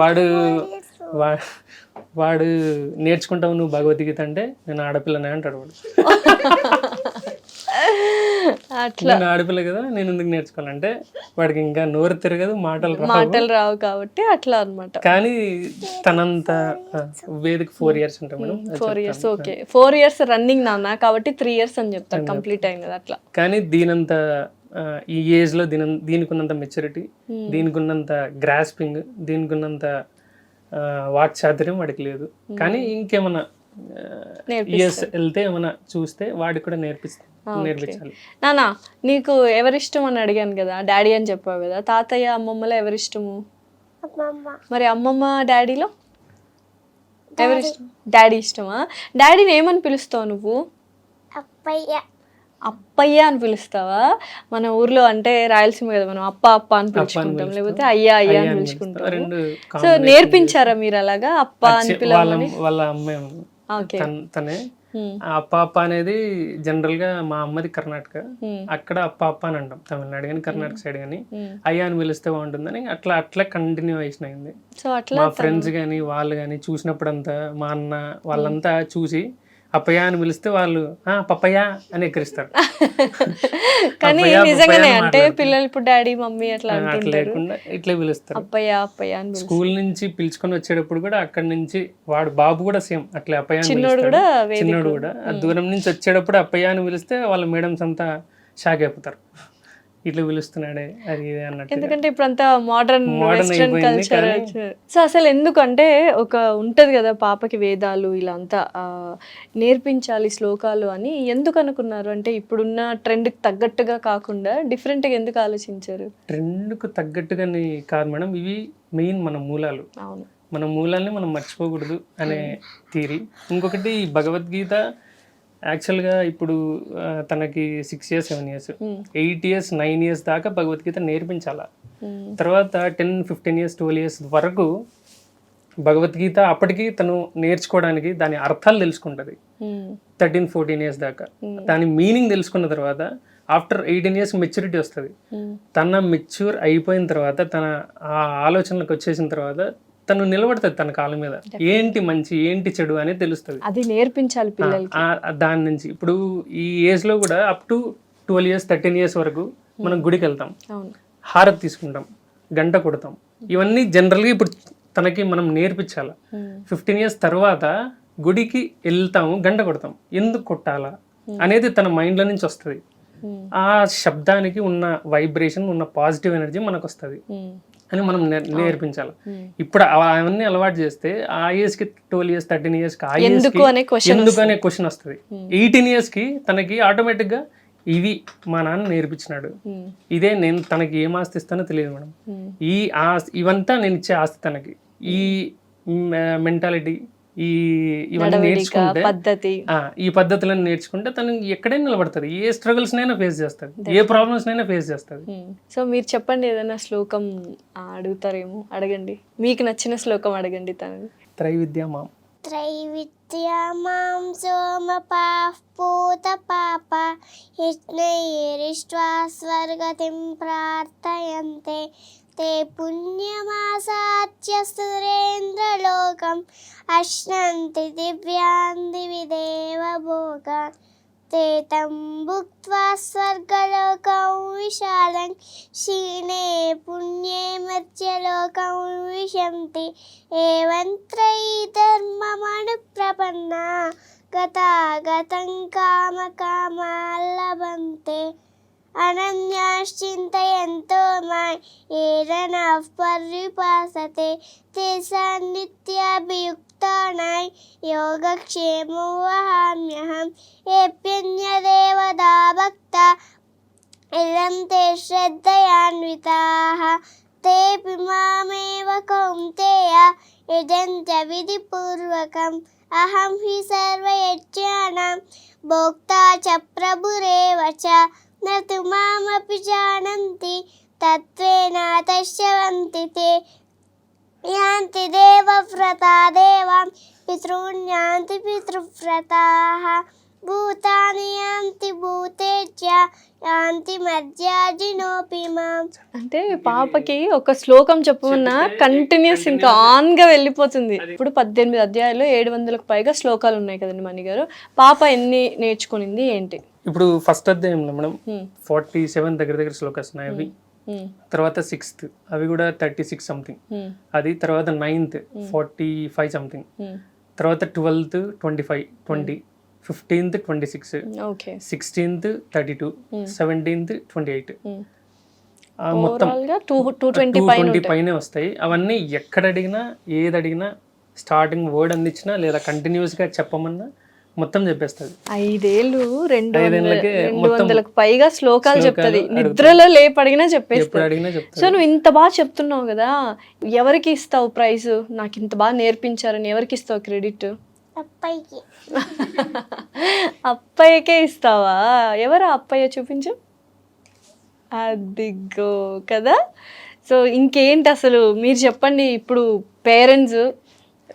వాడు నేర్చుకుంటావు నువ్వు భగవద్గీత అంటే, నేను ఆడపిల్లనే అంటాడు వాడు. అట్లా, నేను ఆడపిల్ల కదా, నేను ఎందుకు నేర్చుకోవాలంటే వాడికి ఇంకా నోరు తిరగదు, మాటలు రావు కాబట్టి అట్లా అన్నమాట. కానీ తనంత వేదిక 4 years ఉంటాయి madam. 4 years. Okay, 4 years running నాన్న కాబట్టి 3 years అని చెప్తారు, కంప్లీట్ అయింది కదా అట్లా. కానీ దీనంత ఈ ఏజ్ లో దీనికి ఉన్నంత మెచ్యూరిటీ, దీనికి ఉన్నంత గ్రాస్పింగ్, దీనికి ఉన్నంత వాక్చాతుర్యం వాడికి లేదు. కానీ ఇంకేమన్నా ఇయర్స్ వెళ్తే ఏమన్నా చూస్తే వాడికి కూడా నేర్పించాలి. నానా, నీకు ఎవరిష్టం అని అడిగాను కదా, డాడీ అని చెప్పావు కదా. తాతయ్య అమ్మమ్మలో ఎవరిష్టము? మరి అమ్మమ్మ డాడీలో ఎవరిష్టం? డాడీ ఇష్టమా? డాడీని ఏమని పిలుస్తావు నువ్వు? అప్పయ్య. అప్పయ్య అని పిలుస్తావా? మన ఊర్లో అంటే రాయలసీమ కదా, మనం అప్ప అప్ప అని పిలుచుకుంటాం, లేకపోతే అయ్యా అయ్యా అని పిలుచుకుంటాం. సో నేర్పించారా మీరు అలాగా అప్ప అని పిలవాలని? వాళ్ళ అమ్మే తనే అప్ప అప్ప అనేది జనరల్ గా మా అమ్మది కర్ణాటక, అక్కడ అప్ప అప్ప అని అంటాం తమిళనాడు కానీ కర్ణాటక సైడ్ కానీ. అయ్యా అని పిలిస్తే బాగుంటుందని అట్లా కంటిన్యూయేషన్ అయింది. సో అట్లా మా ఫ్రెండ్స్ కానీ వాళ్ళు కానీ చూసినప్పుడంతా, మా అన్న వాళ్ళంతా చూసి అప్పయ్య అని పిలిస్తే వాళ్ళు పప్పయ్య అని ఎక్కిరిస్తారు. కానీ నిజంగానే అంటే పిల్లలు ఇప్పుడు డాడీ మమ్మీ అట్లా లేకుండా ఇట్లా పిలుస్తారు, అప్పయ్య అప్పయ్య అని. స్కూల్ నుంచి పిలుచుకొని వచ్చేటప్పుడు కూడా అక్కడి నుంచి వాడు బాబు కూడా సేమ్ అట్లా అప్పయ్య అని చిన్నోడు కూడా దూరం నుంచి వచ్చేటప్పుడు అప్పయ్య అని పిలిస్తే వాళ్ళ మేడమ్స్ అంతా షాక్ అయిపోతారు, ఇట్లా పిలుస్తున్నాడే అది అన్నట్టు. ఎందుకంటే ఇప్పుడు అంతా మోడర్న్ వెస్ట్రన్ కల్చర్. సో అసలు ఎందుకంటే ఒక ఉంటది కదా పాపకి వేదాలు ఇలా అంతా నేర్పించాలి శ్లోకాలు అని ఎందుకు అనుకున్నారు? అంటే ఇప్పుడున్న ట్రెండ్ కి తగ్గట్టుగా కాకుండా డిఫరెంట్ గా ఎందుకు ఆలోచించారు? ట్రెండ్ కు తగ్గట్టుగా కాదు మేడం, ఇవి మెయిన్ మన మూలాలు. అవును, మన మూలాల్ని మనం మర్చిపోకూడదు అనే థియరీ. ఇంకొకటి భగవద్గీత యాక్చువల్గా ఇప్పుడు తనకి 6 years 7 years 8 years 9 years దాకా భగవద్గీత నేర్పించాల. తర్వాత 10-15 years 12 years వరకు భగవద్గీత అప్పటికి తను నేర్చుకోవడానికి దాని అర్థాలు తెలుసుకుంటుంది. 13-14 years దాకా దాని మీనింగ్ తెలుసుకున్న తర్వాత ఆఫ్టర్ 18 years మెచ్యూరిటీ వస్తుంది. తన మెచ్యూర్ అయిపోయిన తర్వాత తన ఆ ఆలోచనలకు వచ్చేసిన తర్వాత తను నిలబడుతుంది తన కాళ్ళ మీద, ఏంటి మంచి ఏంటి చెడు అనేది తెలుస్తుంది. అది నేర్పించాలి పిల్లలకి. దాని నుంచి ఇప్పుడు ఈ ఏజ్ లో కూడా అప్ టు 12 years 13 years వరకు మనం గుడికి వెళ్తాం, హారతి తీసుకుంటాం, గంట కొడతాం. ఇవన్నీ జనరల్గా ఇప్పుడు తనకి మనం నేర్పించాలి. 15 years తర్వాత గుడికి వెళ్తాము, గంట కొడతాం, ఎందుకు కొట్టాలా అనేది తన మైండ్ లో నుంచి వస్తుంది. ఆ శబ్దానికి ఉన్న వైబ్రేషన్, ఉన్న పాజిటివ్ ఎనర్జీ మనకు వస్తుంది అని మనం నేర్పించాలి. ఇప్పుడు అవన్నీ అలవాటు చేస్తే ఆ ఏజ్ కి 12 years 13 years కి ఎందుకు అనే క్వశ్చన్ వస్తుంది. 18 years కి తనకి ఆటోమేటిక్ గా ఇవి మా నాన్న నేర్పించినాడు, ఇదే నేను తనకి ఏం ఆస్తి ఇస్తానో తెలియదు మేడం, ఈ ఇవంతా నేను ఇచ్చే ఆస్తి తనకి, ఈ మెంటాలిటీ ఇవన్నీ నడవడిక, నేర్చుకుంటే పద్ధతి. ఈ పద్ధతులను నేర్చుకుంటే తను ఎక్కడైనా నిలబడుతుంది, ఏ స్ట్రగుల్స్ నైనా ఫేస్ చేస్తుంది, ఏ ప్రాబ్లమ్స్ నైనా ఫేస్ చేస్తుంది. సో మీరు చెప్పండి, ఏదైనా శ్లోకం అడుగుతారేమో, అడగండి. మీకు నచ్చిన శ్లోకం అడగండి తనని. త్రైవిద్య మాం त्रैविद्या मां सोमपाः पूतपाप यज्ञैरिष्ट्वा स्वर्गतिं प्रार्थयन्ते ते पुण्यमासाद्य सुरेन्द्रलोकम् अश्नन्ति दिव्यान् दिवि देवभोगान् ते तं भुक्त्वा स्वर्गलोकं विशालं क्षीणे पुण्ये मध्यलोकं विशन्ति एवं त्रयी धर्ममनुप्रपन्ना गतागतं कामकामा लभन्ते अनन्याश्चिन्तयन्तो मां ये जनाः पर्युपासते तेषां नित्याभियुक्तानां योगक्षेमो वहाम्यहं येऽप्यन्यदेवता भक्ता इदं ते श्रद्धयान्विताः तेऽपि मामेव कौन्तेय यजन्त विधिपूर्वकम् अहं हि सर्वयज्ञानां भोक्ता च प्रभुरेव च न तु मामपि जानन्ति तत्त्वेन तस्यवन्ति ते यान्ति देवव्रता देवां पितॄन् यान्ति पितृव्रताः భూతాని యాంతి భూతేజ్య యాంతి మధ్యాజినోపి మాం. అంటే పాపకి ఒక శ్లోకం చెప్పమన్నా కంటిన్యూస్ ఇంకా ఆన్ గా వెళ్ళిపోతుంది. ఇప్పుడు 18 అధ్యాయాలు 700కు పైగా శ్లోకాలు ఉన్నాయి కదండి మణి గారు. పాప ఎన్ని నేర్చుకునింది ఏంటి? ఇప్పుడు ఫస్ట్ అధ్యాయంలో మేడం 47 దగ్గర శ్లోకాస్ ఉన్నాయి. అవి తర్వాత 6th అవి కూడా 36 సంథింగ్, అది తర్వాత 9th 45 సంథింగ్, తర్వాత 12th 25 20, 15th 26, 16th 32, 17th 28, మొత్తం 220 పైనే వస్తాయి. అవన్నీ ఎక్కడ అడిగినా ఏది అడిగినా స్టార్టింగ్ వర్డ్ అందించినా లేదా కంటిన్యూస్ గా చెప్పమన్నా మొత్తం చెప్పేస్తుంది. 5 ఏళ్ళు 200కు పైగా శ్లోకాలు చెప్తుంది. నిద్రలో లేపడిగినా చెప్పేస్తుంది. సో నువ్వు ఇంత బాగా చెప్తున్నావు కదా, ఎవరికి ఇస్తావు ప్రైజ్? నాకు ఇంత బాగా నేర్పించారని ఎవరికి ఇస్తావు క్రెడిట్? అప్పయ్యకి. అప్పయ్యకే ఇస్తావా? ఎవరు అప్పయ్య చూపించు. అదిగో కదా. సో ఇంకేంటి అసలు మీరు చెప్పండి. ఇప్పుడు పేరెంట్స్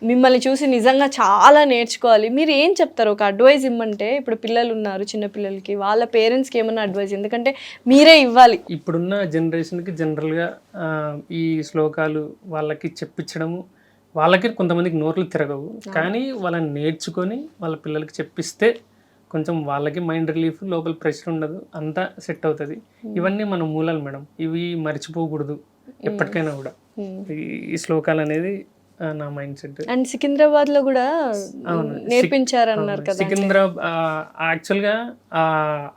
మిమ్మల్ని చూసి నిజంగా చాలా నేర్చుకోవాలి. మీరు ఏం చెప్తారు? ఒక అడ్వైజ్ ఇమ్మంటే, ఇప్పుడు పిల్లలు ఉన్నారు, చిన్న పిల్లలకి, వాళ్ళ పేరెంట్స్కి ఏమన్నా అడ్వైజ్, ఎందుకంటే మీరే ఇవ్వాలి. ఇప్పుడున్న జనరేషన్కి జనరల్గా ఈ శ్లోకాలు వాళ్ళకి చెప్పించడము, వాళ్ళకి కొంతమందికి నోర్లు తిరగవు, కానీ వాళ్ళని నేర్చుకొని వాళ్ళ పిల్లలకి చెప్పిస్తే కొంచెం వాళ్ళకి మైండ్ రిలీఫ్, లోపల ప్రెషర్ ఉండదు, అంతా సెట్ అవుతుంది. ఇవన్నీ మన మూలాలు మేడం, ఇవి మర్చిపోకూడదు ఎప్పటికైనా కూడా. ఈ శ్లోకాలు అనేది నా మైండ్ సెట్. అండ్ సికింద్రాబాద్ లో కూడా నేర్పించారన్నారు కదా. సికింద్రాబాద్ యాక్చువల్గా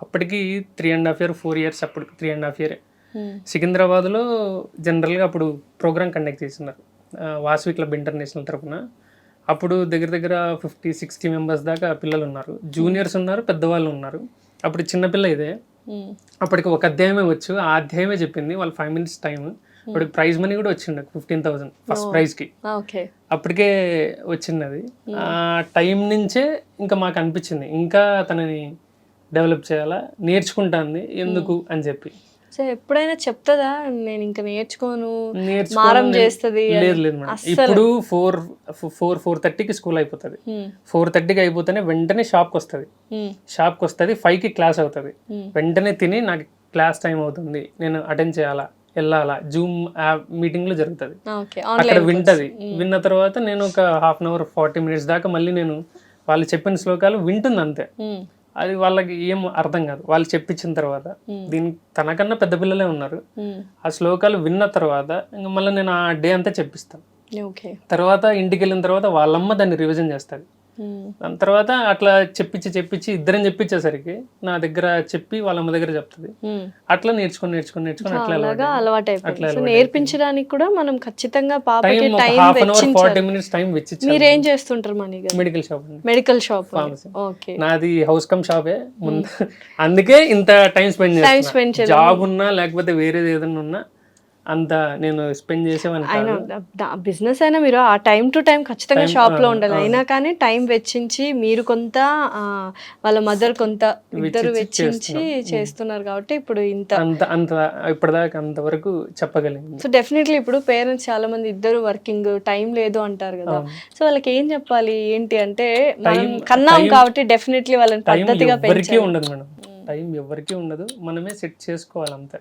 అప్పటికి 3.5 years 4 years, అప్పుడు 3.5 years సికింద్రాబాద్లో జనరల్గా అప్పుడు ప్రోగ్రామ్ కండక్ట్ చేస్తున్నారు వాసవి క్లబ్ ఇంటర్నేషనల్ తరఫున. అప్పుడు దగ్గర దగ్గర 50-60 members దాకా పిల్లలు ఉన్నారు, జూనియర్స్ ఉన్నారు, పెద్దవాళ్ళు ఉన్నారు. అప్పుడు చిన్నపిల్ల ఇదే, అప్పటికి ఒక అధ్యాయమే వచ్చు, ఆ అధ్యాయమే చెప్పింది. వాళ్ళ 5 minutes టైం. అప్పటికి ప్రైజ్ మనీ కూడా వచ్చింది 15,000 ఫస్ట్ ప్రైజ్కి, అప్పటికే వచ్చింది. ఆ టైం నుంచే ఇంకా మాకు అనిపించింది ఇంకా తనని డెవలప్ చేయాలా, నేర్చుకుంటాంది ఎందుకు అని చెప్పి. సో ఎప్పుడైనా చెప్తుందా నేను ఇంకా నేర్చుకోను, మారం చేస్తుంది? లేదు లేదు మేడం. ఇప్పుడు 4:30కి స్కూల్ అయిపోతుంది, 4:30కి అయిపోతేనే వెంటనే షాప్కి వస్తుంది, 5కి క్లాస్ అవుతుంది. వెంటనే తిని నాకు క్లాస్ టైం అవుతుంది, నేను అటెండ్ చేయాలా, వెళ్ళాలా, జూమ్ యాప్ మీటింగ్లో జరుగుతుంది, అక్కడ వింటది. విన్న తర్వాత నేను ఒక 1/2 hour 40 minutes దాకా మళ్ళీ నేను వాళ్ళు చెప్పిన శ్లోకాలు వింటుంది అంతే. అది వాళ్ళకి ఏం అర్థం కాదు. వాళ్ళు చెప్పించిన తర్వాత, దీనికి తనకన్నా పెద్ద పిల్లలే ఉన్నారు, ఆ శ్లోకాలు విన్న తర్వాత ఇంకా మళ్ళీ నేను ఆ డే అంతా చెప్పిస్తాను. తర్వాత ఇంటికి వెళ్ళిన తర్వాత వాళ్ళమ్మ దాన్ని రివిజన్ చేస్తుంది. దాని తర్వాత అట్లా చెప్పించి ఇద్దరం చెప్పించేసరికి నా దగ్గర చెప్పి వాళ్ళమ్మ దగ్గర చెప్తుంది. అట్లా నేర్చుకొని అట్లా అలవాటు. నేర్పించడానికి కూడా మనం ఖచ్చితంగా పాపకి 40 minutes టైం వెచ్చించాలి. మీరేం చేస్తుంటారు మణి గారు? Medical shop. నాది హౌస్ కమ్ షాపే ముందు, అందుకే ఇంత టైం స్పెండ్ చేస్తాను. జాబ్ ఉన్నా లేకపోతే వేరేది ఏదైనా ఉన్నా అంత నేను స్పెండ్ చేసేవాడిని అయినా కాదు. బిజినెస్ అయినా మీరు ఆ టైం టు టైం ఖచ్చితంగా Time, షాప్ లో ఆ, ఉండాలి. ఆ. అయినా కానీ టైం వెచ్చించి మీరు కొంత వాళ్ళ మదర్ కొంత ఇద్దరు వెచ్చించి చేస్తున్నారు కాబట్టి ఇప్పుడు ఇంత. అంత అంత ఇప్పటిదాకా అంతవరకు చెప్పగలిగింది. సో డెఫినెట్లీ ఇప్పుడు పేరెంట్స్ చాలా మంది ఇద్దరు వర్కింగ్, టైం లేదు అంటారు కదా. సో వాళ్ళకి ఏం చెప్పాలి ఏంటి అంటే మనం కన్నాం కాబట్టి డెఫినెట్లీ వాళ్ళని టైం పద్ధతిగా ఎవరికీ పెంచాలి. ఉండదు మేడం, టైం ఎవరికీ ఉండదు, మనమే సెట్ చేసుకోవాలి అంతే.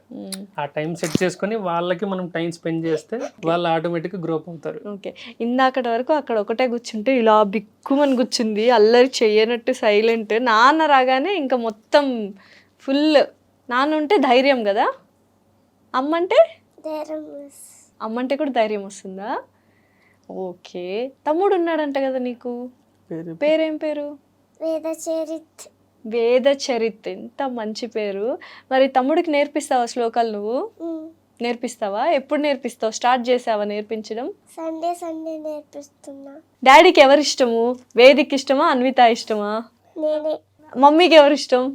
ఆ టైం సెట్ చేసుకొని వాళ్ళకి మనం టైం స్పెండ్ చేస్తే వాళ్ళు ఆటోమేటిక్గా గ్రోప్ అవుతారు. ఓకే, ఇందాకటి వరకు అక్కడ ఒకటే కూర్చుంటే ఇలా బిక్కుమని కూర్చుంది, అల్లరి చెయ్యనట్టు సైలెంట్. నాన్న రాగానే ఇంకా మొత్తం ఫుల్. నాన్న ఉంటే ధైర్యం కదా, అమ్మంటే అమ్మంటే కూడా ధైర్యం వస్తుందా? ఓకే, తమ్ముడు ఉన్నాడంట కదా నీకు, పేరేం పేరు? వేదచరిత్. వేదచరిత్, ఎంత మంచి పేరు. మరి తమ్ముడికి నేర్పిస్తావా శ్లోకాలు నువ్వు? నేర్పిస్తావా? ఎప్పుడు నేర్పిస్తావు? స్టార్ట్ చేసావా నేర్పించడం? సండే సండే నేర్పిస్తున్నా. డాడీకి ఎవరు ఇష్టము? వేదిక్ ఇష్టమా, అన్విత ఇష్టమా? నేనే. మమ్మీకి ఎవరు ఇష్టం?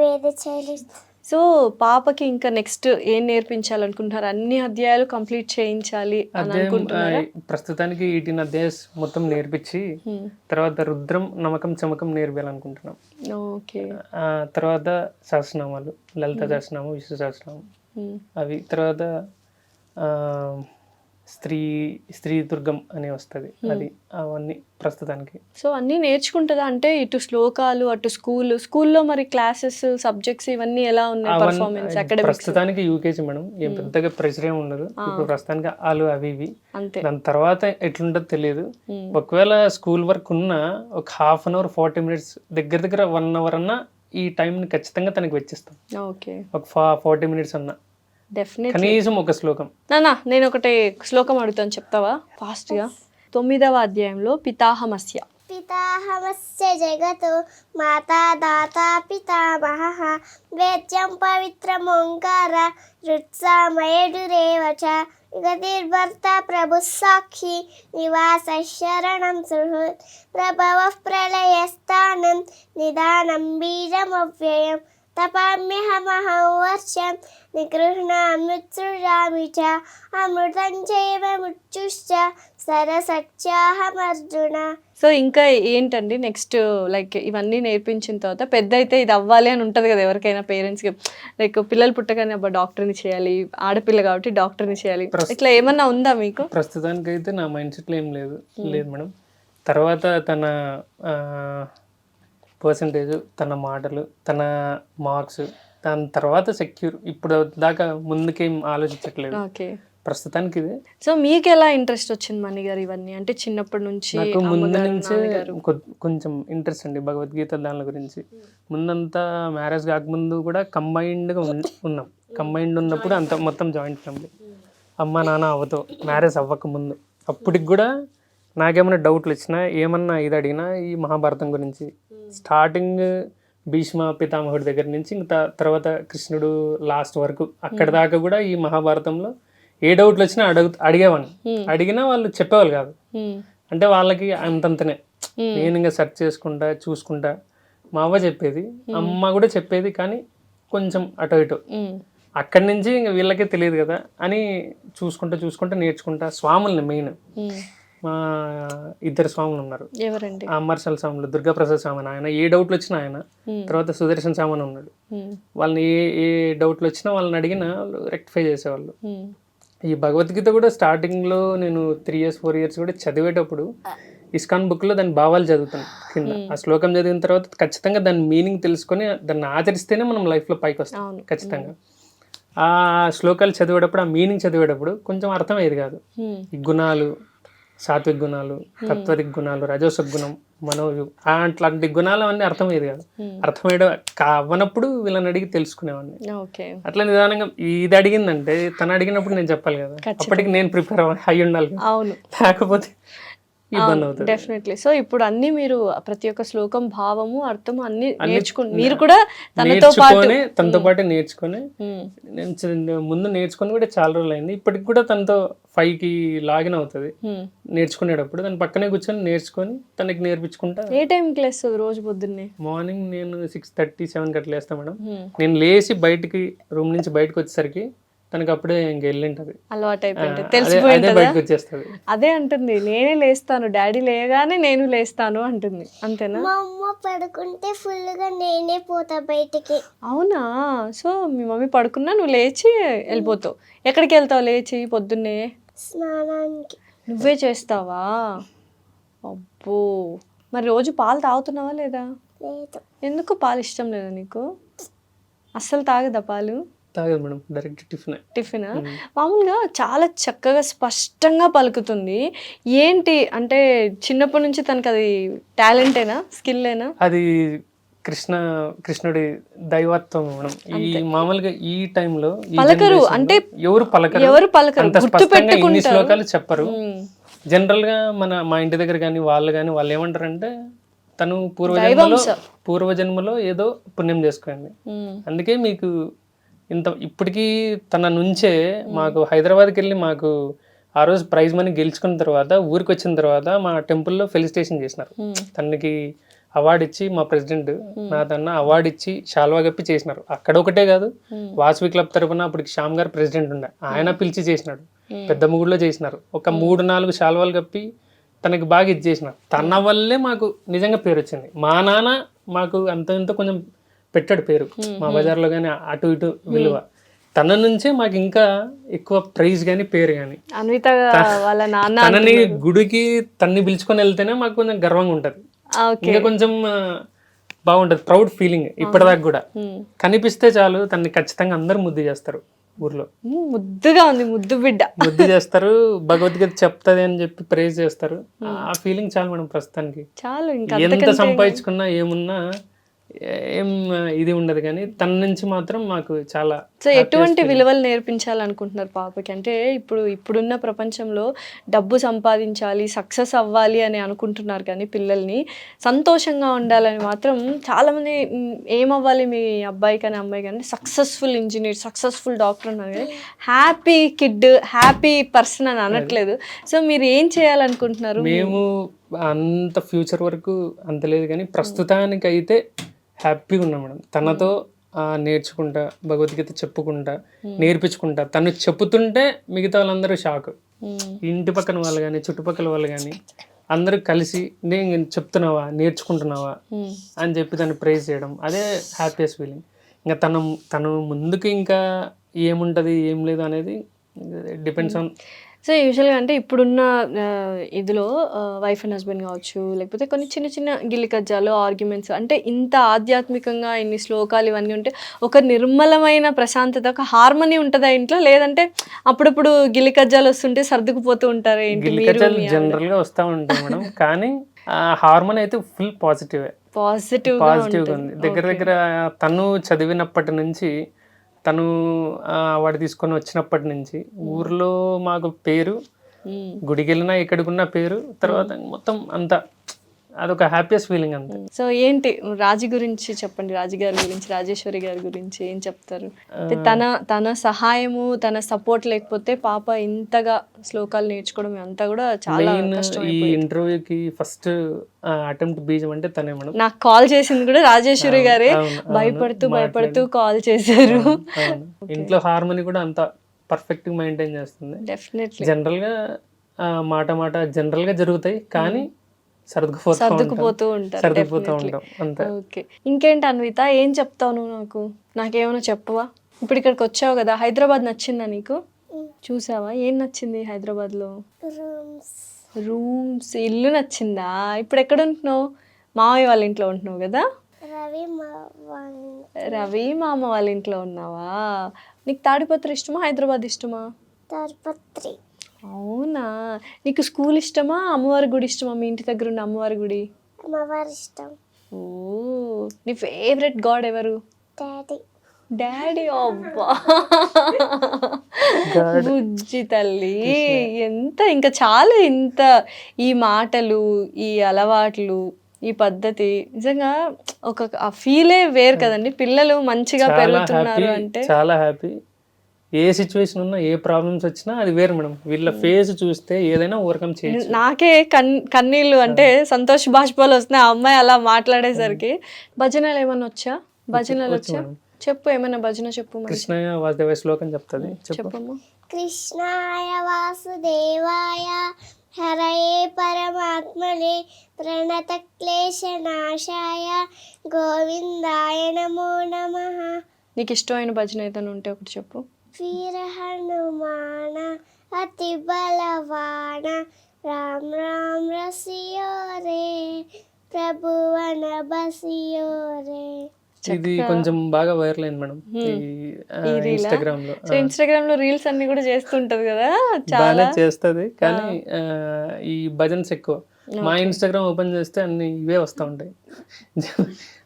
వేదచరిత్. సో పాపకి ఇంకా నెక్స్ట్ ఏం నేర్పించాలనుకుంటున్నారు? అన్ని అధ్యాయాలు కంప్లీట్ చేయించాలి అని అనుకుంటున్నారా? ప్రస్తుతానికి 18 అధ్యాయస్ మొత్తం నేర్పించి తర్వాత రుద్రం, నమకం, చమకం నేర్పాలనుకుంటున్నాం. ఓకే. తర్వాత సహస్రనామాలు, లలిత సహస్రనామం, విష్ణు సహస్రనామం, అవి తర్వాత స్త్రీ దుర్గం అని వస్తుంది, అది అవన్నీ ప్రస్తుతానికి. సో అన్నీ నేర్చుకుంటుందా? అంటే ఇటు శ్లోకాలు, అటు స్కూల్లో మరి క్లాసెస్, సబ్జెక్ట్స్ ఇవన్నీ ఎలా ఉన్నాయి? Performance academics? ప్రస్తుతానికి యూకేజీ మేడం, ఏం పెద్దగా ప్రెషర్ ఏమి ఉండదు ఇప్పుడు ప్రస్తుతానికి. వాళ్ళు అవి ఇవి అంతే. దాని తర్వాత ఎట్లుంటుందో తెలియదు. ఒకవేళ స్కూల్ వర్క్ ఉన్నా ఒక 1/2 an hour 40 minutes దగ్గర 1 hour అన్నా ఈ టైంని ఖచ్చితంగా తనకి వెచ్చిస్తాం. ఓకే, ఒక 40 minutes అన్నా డెఫినెట్లీ. కనీసం ఒక శ్లోకం. నానా నేను ఒకటి శ్లోకం అడుగుతాను, చెప్తావా ఫాస్ట్గా? 9వ అధ్యాయంలో పితాహమస్య. పితాహమస్య జగతో మాతా దాతా పితామహః వేద్యం పవిత్రమోంకార రుత్సామయడురేవ చ గతిర్భర్త ప్రభుః సాక్షి నివాస శరణం సుహృత్ ప్రభవః ప్రళయస్థానం నిదానం బీజమవ్యయం తపామ్యహమహం వర్షం నిగృహ్ణామ్యుత్సృజామి చ అమృతం చైవ మృత్యుశ్చ సరసత్యాహమర్జున. సో ఇంకా ఏంటండి నెక్స్ట్? లైక్ ఇవన్నీ నేర్పించిన తర్వాత పెద్ద అయితే ఇది అవ్వాలి అని ఉంటుంది కదా ఎవరికైనా పేరెంట్స్కి. లైక్ పిల్లలు పుట్టగానే అబ్బా డాక్టర్ని చేయాలి, ఆడపిల్ల కాబట్టి డాక్టర్ని చేయాలి, ఇట్లా ఏమన్నా ఉందా మీకు? ప్రస్తుతానికి అయితే నా మైండ్ సెట్లో ఏం లేదు మేడం. తర్వాత తన పర్సంటేజ్, తన మాటలు, తన మార్క్స్, దాని తర్వాత సెక్యూర్. ఇప్పుడు దాకా ముందుకేం ఆలోచించట్లేదు ఓకే, ప్రస్తుతానికి ఇది. సో మీకు ఎలా ఇంట్రెస్ట్ వచ్చింది మణి గారు ఇవన్నీ? అంటే చిన్నప్పటి నుంచి నాకు ముందు నుంచే కొంచెం ఇంట్రెస్ట్ అండి భగవద్గీత దాని గురించి. ముందంతా మ్యారేజ్ కాకముందు కూడా కంబైన్డ్గా ఉన్నాం. కంబైన్డ్ ఉన్నప్పుడు అంత మొత్తం జాయింట్ ఫ్యామిలీ, అమ్మ నాన్న అవ్వతో మ్యారేజ్ అవ్వకముందు. అప్పటికి కూడా నాకేమైనా డౌట్లు వచ్చినా, ఏమన్నా ఇది అడిగినా ఈ మహాభారతం గురించి, స్టార్టింగ్ భీష్మ పితామహుడి దగ్గర నుంచి ఇంకా తర్వాత కృష్ణుడు లాస్ట్ వరకు అక్కడి దాకా కూడా ఈ మహాభారతంలో ఏ డౌట్లు వచ్చినా అడిగేవాడిని. అడిగినా వాళ్ళు చెప్పేవాళ్ళు కాదు. అంటే వాళ్ళకి అంతంతనే, నేను ఇంకా సెర్చ్ చేసుకుంటా చూసుకుంటా. మా అవ్వ చెప్పేది, అమ్మ కూడా చెప్పేది, కానీ కొంచెం అటు ఇటు. అక్కడి నుంచి ఇంకా వీళ్ళకే తెలియదు కదా అని చూసుకుంటా నేర్చుకుంటా. స్వాముల్ని మెయిన్, మా 2 స్వాములు ఉన్నారు. ఎవరండి? అమర్షల్ స్వాములు, దుర్గాప్రసాద్ స్వామి ఆయన, ఏ డౌట్లు వచ్చినా ఆయన. తర్వాత సుదర్శన్ స్వామి ఉన్నాడు, వాళ్ళని ఏ డౌట్లు వచ్చినా వాళ్ళని అడిగినా వాళ్ళు రెక్టిఫై చేసేవాళ్ళు. ఈ భగవద్గీత కూడా స్టార్టింగ్లో నేను 3 years 4 years కూడా చదివేటప్పుడు ఇస్కాన్ బుక్లో దాని భావాలు చదువుతాను కింద. ఆ శ్లోకం చదివిన తర్వాత ఖచ్చితంగా దాని మీనింగ్ తెలుసుకొని దాన్ని ఆచరిస్తేనే మనం లైఫ్లో పైకి వస్తాం ఖచ్చితంగా. ఆ శ్లోకాలు చదివేటప్పుడు, ఆ మీనింగ్ చదివేటప్పుడు కొంచెం అర్థమయ్యేది కాదు. ఈ గుణాలు, సాత్విక గుణాలు, తత్వరిక గుణాలు, రజోస గుణం, మనోయు, అట్లాంటి గుణాలు అవన్నీ అర్థమయ్యేది కాదు. అర్థమయ్యడం అవ్వనప్పుడు వీళ్ళని అడిగి తెలుసుకునేవాడిని. అట్లా నిదానంగా ఇది అడిగిందంటే తను అడిగినప్పుడు నేను చెప్పాలి కదా, అప్పటికి నేను ప్రిపేర్ అయ్యి ఉండాలి, లేకపోతే ఇబ్బంది అవుతుంది. డెఫినెట్లీ. సో ఇప్పుడు అన్ని మీరు ప్రతి ఒక్క శ్లోకం భావము అర్థము అన్ని నేర్చుకుని మీరు కూడా తనతో పాటు నేర్చుకొని, నేను ముందు నేర్చుకొని కూడా చాలా రోజులు అయింది. ఇప్పటికి కూడా తనతో 5కి లాగిన్ అవుతుంది నేర్చుకునేటప్పుడు. దాని పక్కనే కూర్చొని నేర్చుకొని తనకి నేర్పించుకుంటా. ఏ టైంకి లేస్తుంది రోజు పొద్దున్నే? మార్నింగ్ నేను 6:30 7 గట్ల లేస్తాను మేడం. నేను లేచి బయటికి రూమ్ నుంచి బయటకు వచ్చేసరికి తనకి అప్పుడే ఇంక వెళ్ళింటది. అలవాటు అయిపోయింది, అదే తెలిసిపోయింది. బయటకు వచ్చేస్తుంది. అదే అంటుంది, నేనే లేస్తాను, డాడీ లేయగానే నేను లేస్తాను అంటుంది. అంతేనా? మా అమ్మ పడుకుంటే ఫుల్గా నేనే పోతా బయటికి. అవునా? సో మీ మమ్మీ పడుకున్నా నువ్వు లేచి వెళ్ళిపోతావు. ఎక్కడికి వెళ్తావు లేచి పొద్దున్నే? స్నానానికి. నువ్వే చేస్తావా? అబ్బో, మరి రోజు పాలు తాగుతున్నావా లేదా? లేదు. ఎందుకు? పాలు ఇష్టం లేదా నీకు? అస్సలు తాగదా పాలు? తాగదు మేడం, డైరెక్ట్ టిఫినా? మామూలుగా చాలా చక్కగా స్పష్టంగా పలుకుతుంది. ఏంటి అంటే చిన్నప్పటి నుంచి తనకు అది టాలెంటేనా, స్కిల్లేనా? అది కృష్ణుడి దైవత్వం మేడం. ఈ మామూలుగా ఈ టైంలో పలకరు అంటే ఎవరు పలకరు, అంత స్పష్టంగా ఇన్ని శ్లోకాలు చెప్పరు. జనరల్ గా మా ఇంటి దగ్గర కానీ వాళ్ళు ఏమంటారంటే తను పూర్వజన్మలో ఏదో పుణ్యం చేసుకోండి, అందుకే మీకు ఇంత ఇప్పటికీ తన నుంచే మాకు హైదరాబాద్కి వెళ్ళి మాకు ఆ రోజు ప్రైజ్ మనీ గెలుచుకున్న తర్వాత ఊరికి వచ్చిన తర్వాత మా టెంపుల్లో ఫెలిసిటేషన్ చేసినారు. తనకి అవార్డు ఇచ్చి మా ప్రెసిడెంట్ నాదన్న అవార్డు ఇచ్చి శాల్వా కప్పి చేసినారు. అక్కడ ఒకటే కాదు, వాసవి క్లబ్ తరపున అప్పటికి శ్యామ్ గారు ప్రెసిడెంట్ ఉండే, ఆయన పిలిచి చేసినాడు. పెద్ద ముగుడులో చేసినారు. ఒక 3-4 శాల్వాలు కప్పి తనకి బాగా ఇది చేసినారు. తన వల్లే మాకు నిజంగా పేరు వచ్చింది. మా నాన్న మాకు అంత ఇంత కొంచెం పెట్టాడు పేరు మా బజార్లో కానీ అటు ఇటు విలువ. తన నుంచే మాకు ఇంకా ఎక్కువ ప్రైజ్ కానీ పేరు కానీ. అన్విత వాళ్ళ నాన్న తనని గుడికి తన్ని పిలుచుకొని వెళ్తేనే మాకు కొంచెం గర్వంగా ఉంటది, ఇంకా కొంచెం బాగుంటది, ప్రౌడ్ ఫీలింగ్. ఇప్పటిదాకా కూడా కనిపిస్తే చాలు తనని ఖచ్చితంగా అందరూ ముద్దు చేస్తారు. ఊర్లో ముద్దుగా ఉంది, ముద్దు బిడ్డ ముద్దు చేస్తారు. భగవద్గీత చెప్తది అని చెప్పి ప్రేజ్ చేస్తారు. ఆ ఫీలింగ్ చాలు మేడం ప్రస్తుతానికి. చాలు, ఇంకా ఎంత సంపాదించుకున్నా ఏమున్నా ఏం ఇది ఉండదు, కానీ తన నుంచి మాత్రం మాకు చాలా. సో ఎటువంటి విలువలు నేర్పించాలనుకుంటున్నారు పాపకి? అంటే ఇప్పుడున్న ప్రపంచంలో డబ్బు సంపాదించాలి, సక్సెస్ అవ్వాలి అని అనుకుంటున్నారు, కానీ పిల్లల్ని సంతోషంగా ఉండాలని మాత్రం చాలామంది ఏమవ్వాలి మీ అబ్బాయి కానీ అమ్మాయి కానీ సక్సెస్ఫుల్ ఇంజనీర్, సక్సెస్ఫుల్ డాక్టర్ అన్నారు, కానీ హ్యాపీ కిడ్, హ్యాపీ పర్సన్ అని అనట్లేదు. సో మీరు ఏం చేయాలనుకుంటున్నారు? మేము అంత ఫ్యూచర్ వరకు అంత లేదు, కానీ ప్రస్తుతానికైతే హ్యాపీగా ఉన్నాం మేడం. తనతో నేర్చుకుంటా, భగవద్గీత చెప్పుకుంటా, నేర్పించుకుంటా. తను చెప్పుతుంటే మిగతా వాళ్ళందరూ షాక్. ఇంటి పక్కన వాళ్ళు కానీ చుట్టుపక్కల వాళ్ళు కానీ అందరూ కలిసి నేను చెప్తున్నావా, నేర్చుకుంటున్నావా అని చెప్పి దాన్ని ప్రైజ్ చేయడం, అదే హ్యాపీయెస్ట్ ఫీలింగ్. ఇంకా తను ముందుకు ఇంకా ఏముంటుంది ఏం లేదు అనేది డిపెండ్స్ ఆన్. సో యూజువల్గా అంటే ఇప్పుడున్న ఇదిలో వైఫ్ అండ్ హస్బెండ్ కావచ్చు, లేకపోతే కొన్ని చిన్న చిన్న గిల్లి కజ్జాలు, ఆర్గ్యుమెంట్స్, అంటే ఇంత ఆధ్యాత్మికంగా ఇన్ని శ్లోకాలు ఇవన్నీ ఉంటే ఒక నిర్మలమైన ప్రశాంతత, ఒక హార్మనీ ఉంటుందా ఇంట్లో? లేదంటే అప్పుడప్పుడు గిల్లి కజ్జాలు వస్తుంటే సర్దుకుపోతూ ఉంటారు? గిల్లి కజ్జాలు జనరల్ గా వస్తూ ఉంటాయి మేడం, కానీ హార్మోన్ అయితే ఫుల్ పాజిటివ్గా ఉంది. దగ్గర తను చదివినప్పటి నుంచి, తను వాడు తీసుకొని వచ్చినప్పటి నుంచి ఊర్లో మాకు పేరు, గుడికి వెళ్ళినా ఎక్కడికున్నా పేరు, తర్వాత మొత్తం అంతా అదొక హ్యాపీయెస్ట్ ఫీలింగ్ అంతే. సో ఏంటి రాజు గురించి చెప్పండి, రాజు గారి గురించి, రాజేశ్వరి గారి గురించి ఏం చెప్తారు? తన సహాయము, తన సపోర్ట్ లేకపోతే పాప ఇంతగా శ్లోకాలు నేర్చుకోవడం అంతా కూడా చాలా కష్టం. ఈ ఇంటర్వ్యూకి ఫస్ట్ అటెంప్ట్ బీజం అంటే తనే మేడం. నాకు కాల్ చేసింది కూడా రాజేశ్వరి గారే, భయపడుతూ కాల్ చేశారు. ఇంట్లో హార్మోని కూడా అంత పర్ఫెక్ట్ గా మెయింటైన్ చేస్తుంది. డెఫినెట్లీ జనరల్ గా మాట జనరల్ గా జరుగుతాయి, కానీ సర్దుకుపోతూ ఉంటాం అంతే. ఓకే, ఇంకేంటి అన్విత, ఏం చెప్తావు నువ్వు? నాకేమైనా చెప్పవా? ఇప్పుడు ఇక్కడికి వచ్చావు కదా, హైదరాబాద్ నచ్చిందా నీకు? చూసావా ఏం నచ్చింది హైదరాబాద్ లో? రూమ్స్, ఇల్లు నచ్చిందా? ఇప్పుడు ఎక్కడ ఉంటున్నావు? మామయ్య వాళ్ళ ఇంట్లో ఉంటున్నావు కదా? రవి మామ వాళ్ళ ఇంట్లో ఉన్నావా? నీకు తాడిపత్రి ఇష్టమా, హైదరాబాద్ ఇష్టమా? తాడిపత్రి. అవునా? నీకు స్కూల్ ఇష్టమా, అమ్మవారి గుడి ఇష్టమా? మీ ఇంటి దగ్గర ఉన్న అమ్మవారి గుడి? అమ్మవారి ఇష్టం. ఓ, నీ ఫేవరెట్ గాడ్ ఎవరు? డాడీ. అబ్బా బుజ్జి తల్లి, ఎంత ఇంకా చాలు. ఇంత ఈ మాటలు, ఈ అలవాట్లు, ఈ పద్ధతి నిజంగా ఒక ఫీలే వేరు కదండి. పిల్లలు మంచిగా పెరుగుతున్నారు అంటే చాలా హ్యాపీ. ఏ సిచ్యువేషన్ ఉన్నా, ఏ ప్రాబ్లమ్స్ వచ్చినా అది వేరు మేడం. వీళ్ళ ఫేస్ చూస్తే ఏదైనా ఓవర్కమ్ చేయొచ్చు. నాకే కన్నీళ్ళు అంటే సంతోష బాష్పాలు వస్తున్నాయి ఆ అమ్మాయి అలా మాట్లాడేసరికి. భజనలు ఏమన్నా వచ్చా? భజనలు వచ్చా? చెప్పు, ఏమైనా భజన చెప్పు మరి. కృష్ణయ్య వాసుదేవ శ్లోకం చెప్తుంది, చెప్పు. చెప్పమ్మా. కృష్ణాయ వాసుదేవాయ హరయే పరమాత్మనే ప్రణతక్లేశనాశాయ గోవిందాయ నమో నమః. నీకు ఇష్టమైన భజన ఏదైనా ఉంటే ఒకటి చెప్పు. వీర హనుమాన అతి బలవాన రామ్ రామ్ రసియో రే ప్రభువన బసియో రే. ఇది కొంచెం బాగా వైరల్ అయింది మేడం ఇన్స్టాగ్రామ్ లో. సో ఇన్స్టాగ్రామ్ లో రీల్స్ అన్ని కూడా చేస్తుంటది కదా, బాగానే చేస్తుంది, కానీ ఈ భజన్స్ ఎక్కువ. మా ఇన్స్టాగ్రామ్ ఓపెన్ చేస్తే అన్ని ఇవే వస్తూ ఉంటాయి,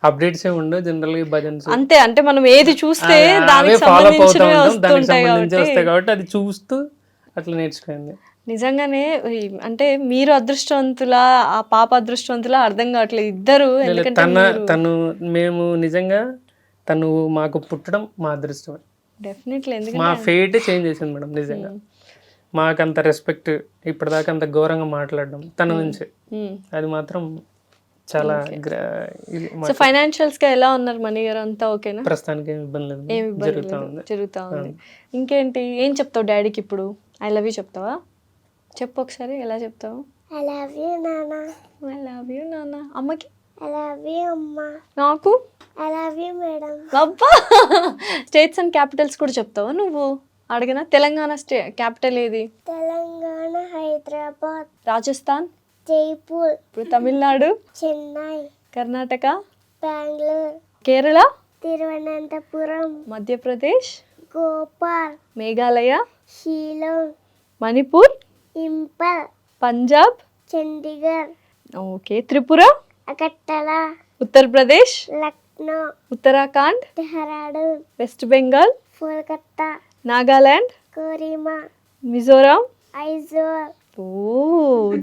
అప్డేట్స్ ఏమి ఉండవు జనరల్ గా భజన్స్. అంతే, అంటే మనం ఏది చూస్తే అవే దానికి ఫాలో అవుతూ ఉంటాం, దానికి సంబంధించి సంబంధించి వస్తాయి కాబట్టి అది చూస్తూ అట్లా నేర్చుకుంది. నిజంగానే అంటే మీరు అదృష్టవంతులా, ఆ పాప అదృష్టవంతులా అర్థం కావట్లేదు ఇద్దరు. ఎందుకంటే తను మేము నిజంగా తను మాకు పుట్టడం మా అదృష్టమే. డెఫినెట్లీ, మా ఎందుకంటే ఫేట్ చేంజ్ చేసింది మేడం నిజంగా. మాకంత రెస్పెక్ట్ ఇప్పటిదాకా అంత ఘోరంగా మాట్లాడడం తన నుంచి, అది మాత్రం చాలా సో ఫైనాన్షియల్స్ గా ఎలా ఉన్నారు మనీ గారు, అంతా ఓకేనా? ప్రస్తుతానికి ఏమి ఇబ్బంది లేదు, ఏమి ఇబ్బంది లేదు, జరుగుతా ఉంది. ఇంకేంటి, ఏం చెప్తావు డాడీకి ఇప్పుడు? ఐ లవ్ యూ చెప్తావా? చెప్పు ఒకసారి, ఎలా చెప్తావు? ఐ లవ్ యూ నాన్న. ఐ లవ్ యూ నాన్న. అమ్మకి? ఐ లవ్ యూ అమ్మ. నాకు? I love you madam. అబ్బా, స్టేట్స్ అండ్ క్యాపిటల్స్ కూడా చెప్తావా నువ్వు? అడిగినా. తెలంగాణ క్యాపిటల్ ఏది? తెలంగాణ హైదరాబాద్. రాజస్థాన్? జైపూర్. ఇప్పుడు తమిళనాడు? చెన్నై. కర్ణాటక? బెంగళూరు. కేరళ? తిరువనంతపురం. మధ్యప్రదేశ్? గోపాల్. మేఘాలయ? షిలాంగ్. మణిపూర్? ఇంపల్. పంజాబ్? చండీగఢ్. ఓకే. త్రిపుర? అగర్తల. ఉత్తరప్రదేశ్? లక్నో. ఉత్తరాఖండ్? డెహ్రాడూన్. వెస్ట్ బెంగాల్? కోల్కతా. నాగాలాండ్? కోహిమా. మిజోరాం? ఐజోల్. ఓ,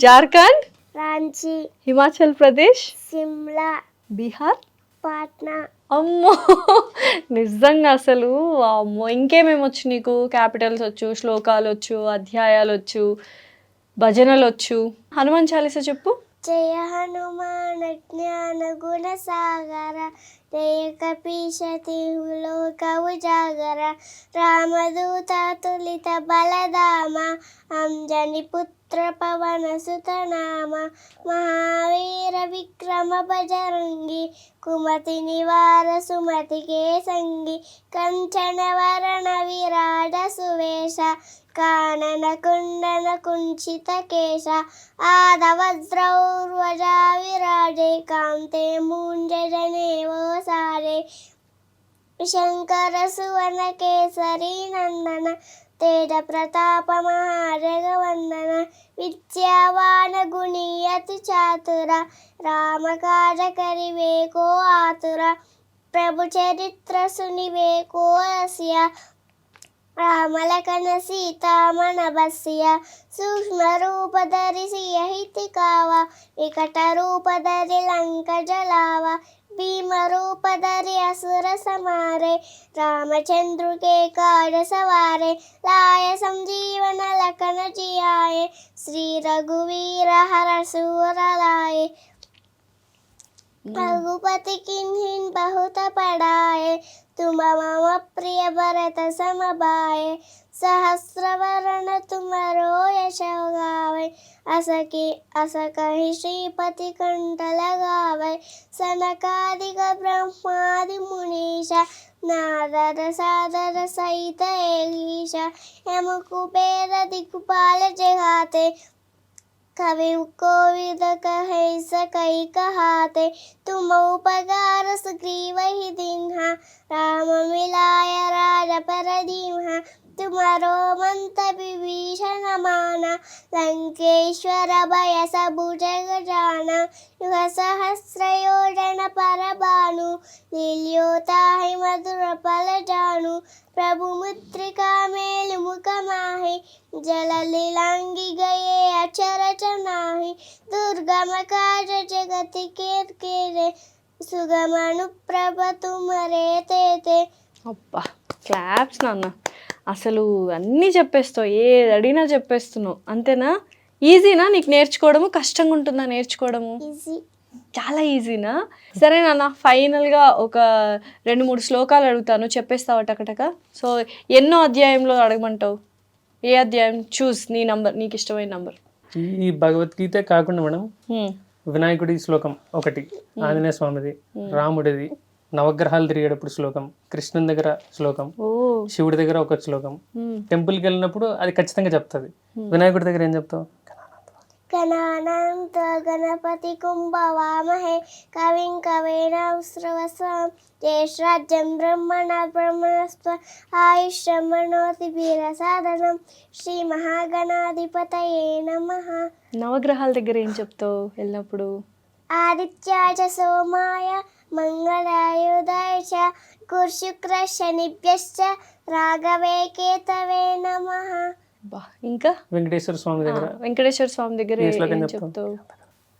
జార్ఖండ్? రాంచీ. హిమాచల్ ప్రదేశ్? సిమ్లా. బీహార్? పాట్నా. అమ్మో, నిజంగా అసలు అమ్మో, ఇంకేమేమి వచ్చు నీకు? క్యాపిటల్స్ వచ్చు, శ్లోకాలు వచ్చు, అధ్యాయాలు వచ్చు, భజనలు వచ్చు. హనుమాన్ చాలీసా చెప్పు. జయ హనుమాన జ్ఞాన గుణ సాగర జయ కపీశతి లోక ఉజాగర రామదూత తులిత బలధామ అంజని పుత్ర పవన సుత నామ మహావీర విక్రమ బజరంగి కుమతి నివార సుమతి కేసంగి కంచన వరణ విరాట సువేశ కానన కుండన కుంచిత కేశ ఆదవజ్రౌర్వజా విరాజే కాంతే మూంజనేవో సారే శంకర సువన కేసరి నందన తేజ ప్రతాప మహాజగవందన విద్యావాన గుణీయతి చాతుర రామకాజ కరివేకో ఆతుర ప్రభు చరిత్ర సునివేకో రస్య రామలకన సీతామణ బస్య సూక్ష్మ రూపధరి సియహితి కావ వికట రూపధరి లంక జలావ భీమ రూపధరి అసుర సమారే రామచంద్రుకే కాజ సవారే లాయ సంజీవన లఖన జియాయే శ్రీ రఘువీర హర సూరలాయే रघुपति किन्हिन बहुत पढ़ाए तुम मम प्रिय भरत समभाए सहस्र वरण तुमरो यश गावे अस कहि श्रीपति कंठ लगावे सनकादिक ब्रह्मादि मुनीषा नारद सादर सहित एगीशा यम कुबेर दिक्पाल जगाते कवि कोविद कहे सकई कहाते तुम उपकार सुग्रीव ही दीन्हा राम मिलाय राज पर दीन्हा तुम्हारो मंत विभीषण माना लंकेश्वर भय सबु जग जाना युग सहस्र योजन पर भानु लील्योताहि मधुर फल जानु प्रभु मुद्रिका मेल मुख माहि जल लीलांगी गए अचर चनाहि दुर्गम काज जगति केरे सुगम अनुप्रभ तुमरे ते. అబ్బా, క్లాప్స్ నాన్న. అసలు అన్నీ చెప్పేస్తావు, ఏది అడిగినా చెప్పేస్తున్నావు, అంతేనా? ఈజీనా నీకు నేర్చుకోవడము? కష్టంగా ఉంటుందా నేర్చుకోవడము? ఈజీ. చాలా ఈజీనా? సరే నాన్న, ఫైనల్గా ఒక 2-3 శ్లోకాలు అడుగుతాను, చెప్పేస్తావా టకటక? సో ఎన్నో అధ్యాయంలో అడగమంటావు? ఏ అధ్యాయం? చూస్ నీ నంబర్, నీకు ఇష్టమైన నంబర్. ఈ భగవద్గీత కాకుండా మేడం వినాయకుడి శ్లోకం ఒకటి, ఆంజనేయ స్వామిది, రాముడిది, నవగ్రహాలు తిరిగేటప్పుడు శ్లోకం, కృష్ణుని దగ్గర శ్లోకం, శివుడి దగ్గర ఒక శ్లోకం. టెంపుల్కి వెళ్ళినప్పుడు అది ఖచ్చితంగా చెప్తుంది. వినాయకుడి దగ్గర ఏం చెప్తావు? గణానాంత గణపతి కుంభవామహే కవిం కవీనాశ్రవస్వం జ్యేష్ఠరాజ్యం బ్రహ్మణ బ్రహ్మణస్వ ఆయుష్మనోతి వీరసాధనం శ్రీ మహాగణాధిపతయే నమః. నవగ్రహాల దగ్గర ఏం చెప్తావు వెళ్ళినప్పుడు? ఆదిత్యాయ సోమాయ మంగళాయుధాయ చ గురుశుక్ర శనిభ్యశ్చ రాఘవే కేతవే నమః. బా, ఇంకా వెంకటేశ్వర స్వామి దగ్గర వెంకటేశ్వర స్వామి దగ్గర ఏ శ్లోకం ఏం చెప్తావు? చెప్తావు?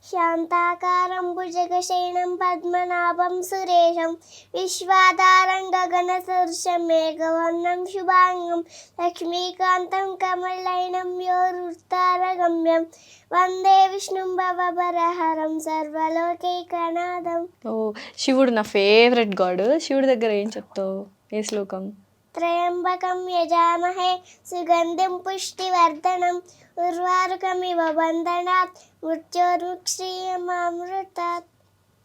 శాంతాకారం భుజగశయనం పద్మనాభం సురేశం విశ్వాధారం గగనసదృశం మేఘవర్ణం శుభాంగం లక్ష్మీకాంతం కమలనయనం యోరుత్తారగమ్యం వందే విష్ణుం భవభరహరం సర్వలోకైకనాథం. ఓ, శివుడు నా ఫేవరెట్ గాడ్. శివుడి దగ్గర ఏం చెప్తావు? ఏ శ్లోకం? త్రయంబకం యజామహే సుగంధిం పుష్టివర్ధనం ఉర్వారుకమివ బంధనాత్ మృత్యోర్ముక్షీయమామృతాత్.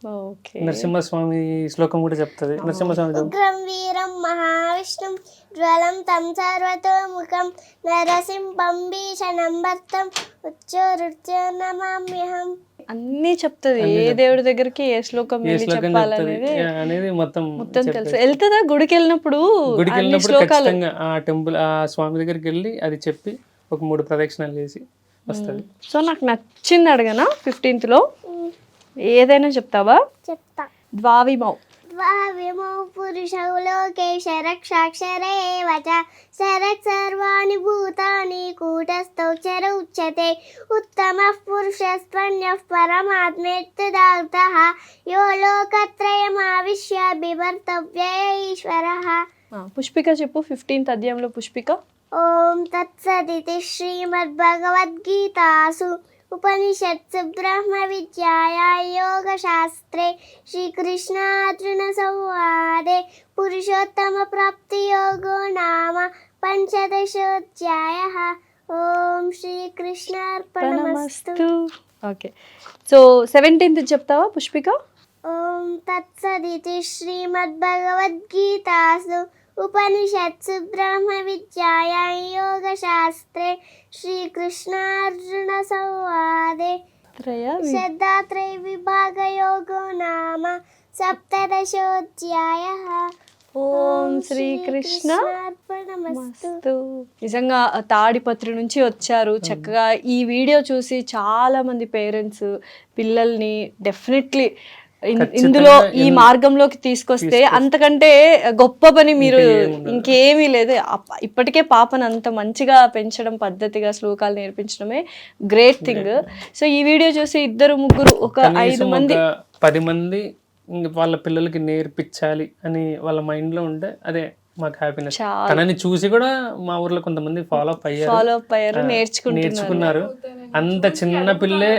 ఓకే. నరసింహస్వామి శ్లోకం కూడా చెప్తుంది. నరసింహస్వామి ఉగ్రం వీరం మహావిష్ణుం జ్వలం తం సర్వతోముఖం నరసింహం భీషణం భర్తం ఉచ్చోరుచ్చోర్నమామ్యహం. అన్నీ చెప్తుంది. ఏ దేవుడి దగ్గరికి ఏ శ్లోకం వెళ్ళి చెప్పాలనేది అనేది మొత్తం తెలుసు. వెళ్తుందా గుడికి వెళ్ళినప్పుడు? గుడికి వెళ్ళినప్పుడు ఖచ్చితంగా ఆ టెంపుల్ ఆ స్వామి దగ్గరికి వెళ్ళి అది చెప్పి ఒక 3 ప్రదక్షిణాలు చేసి వస్తుంది. సో నాకు నచ్చింది అడగనా? 15th లో ఏదైనా చెప్తావా? చెప్తా. ద్వావిమౌ. ద్వావిమౌ పురుషౌ లోకేశ రక్షాక్షరే ఏవ చ శరత్ సర్వాణి భూతాని కూటస్థౌ చర ఉచ్యతే ఉత్తమః పురుషస్త్వన్యః పరమాత్మేత్యదార్థః యో లోకత్రయమావిశ్య బిభర్తవ్య ఈశ్వరః. పుష్పిక చెప్పు. 15th అధ్యాయంలో పుష్పిక. ఓం తత్సదితి శ్రీమద్భగవద్గీతాసు ఉపనిషత్సు బ్రహ్మ విద్యాయాం యోగశాస్త్రే శ్రీకృష్ణార్జున సంవాదే పురుషోత్తమ ప్రాప్తి యోగో నామ పంచదశోధ్యాయః. ఓం శ్రీకృష్ణార్పణమస్తు. ఓకే. సో 17th చెప్తావా పుష్పిక? ఓం తత్సదితి శ్రీమద్భగవద్గీతాసు ఉపనిషత్సు బ్రహ్మ విద్యాయాం యోగశాస్త్రే శ్రీకృష్ణార్జున సంవాదే శ్రద్ధాత్రయ విభాగ యోగో నామ సప్తదశోధ్యాయః. ఓం శ్రీకృష్ణార్పణమస్తు. నిజంగా తాడిపత్రి నుంచి వచ్చారు. చక్కగా ఈ వీడియో చూసి చాలా మంది పేరెంట్స్ పిల్లల్ని డెఫినెట్లీ ఇందులో ఈ మార్గంలోకి తీసుకొస్తే అంతకంటే గొప్ప పని మీరు ఇంకేమీ లేదు. ఇప్పటికే పాపను అంత మంచిగా పెంచడం, పద్ధతిగా శ్లోకాలు నేర్పించడమే గ్రేట్ థింగ్. సో ఈ వీడియో చూసి 2-3 ఒక 5 మంది 10 మంది వాళ్ళ పిల్లలకి నేర్పించాలి అని వాళ్ళ మైండ్ లో ఉంటే అదే మాకు హ్యాపీనెస్. తనని చూసి కూడా మా ఊర్లో కొంతమంది ఫాలో అప్ అయ్యారు, నేర్చుకున్నారు. అంత చిన్న పిల్లే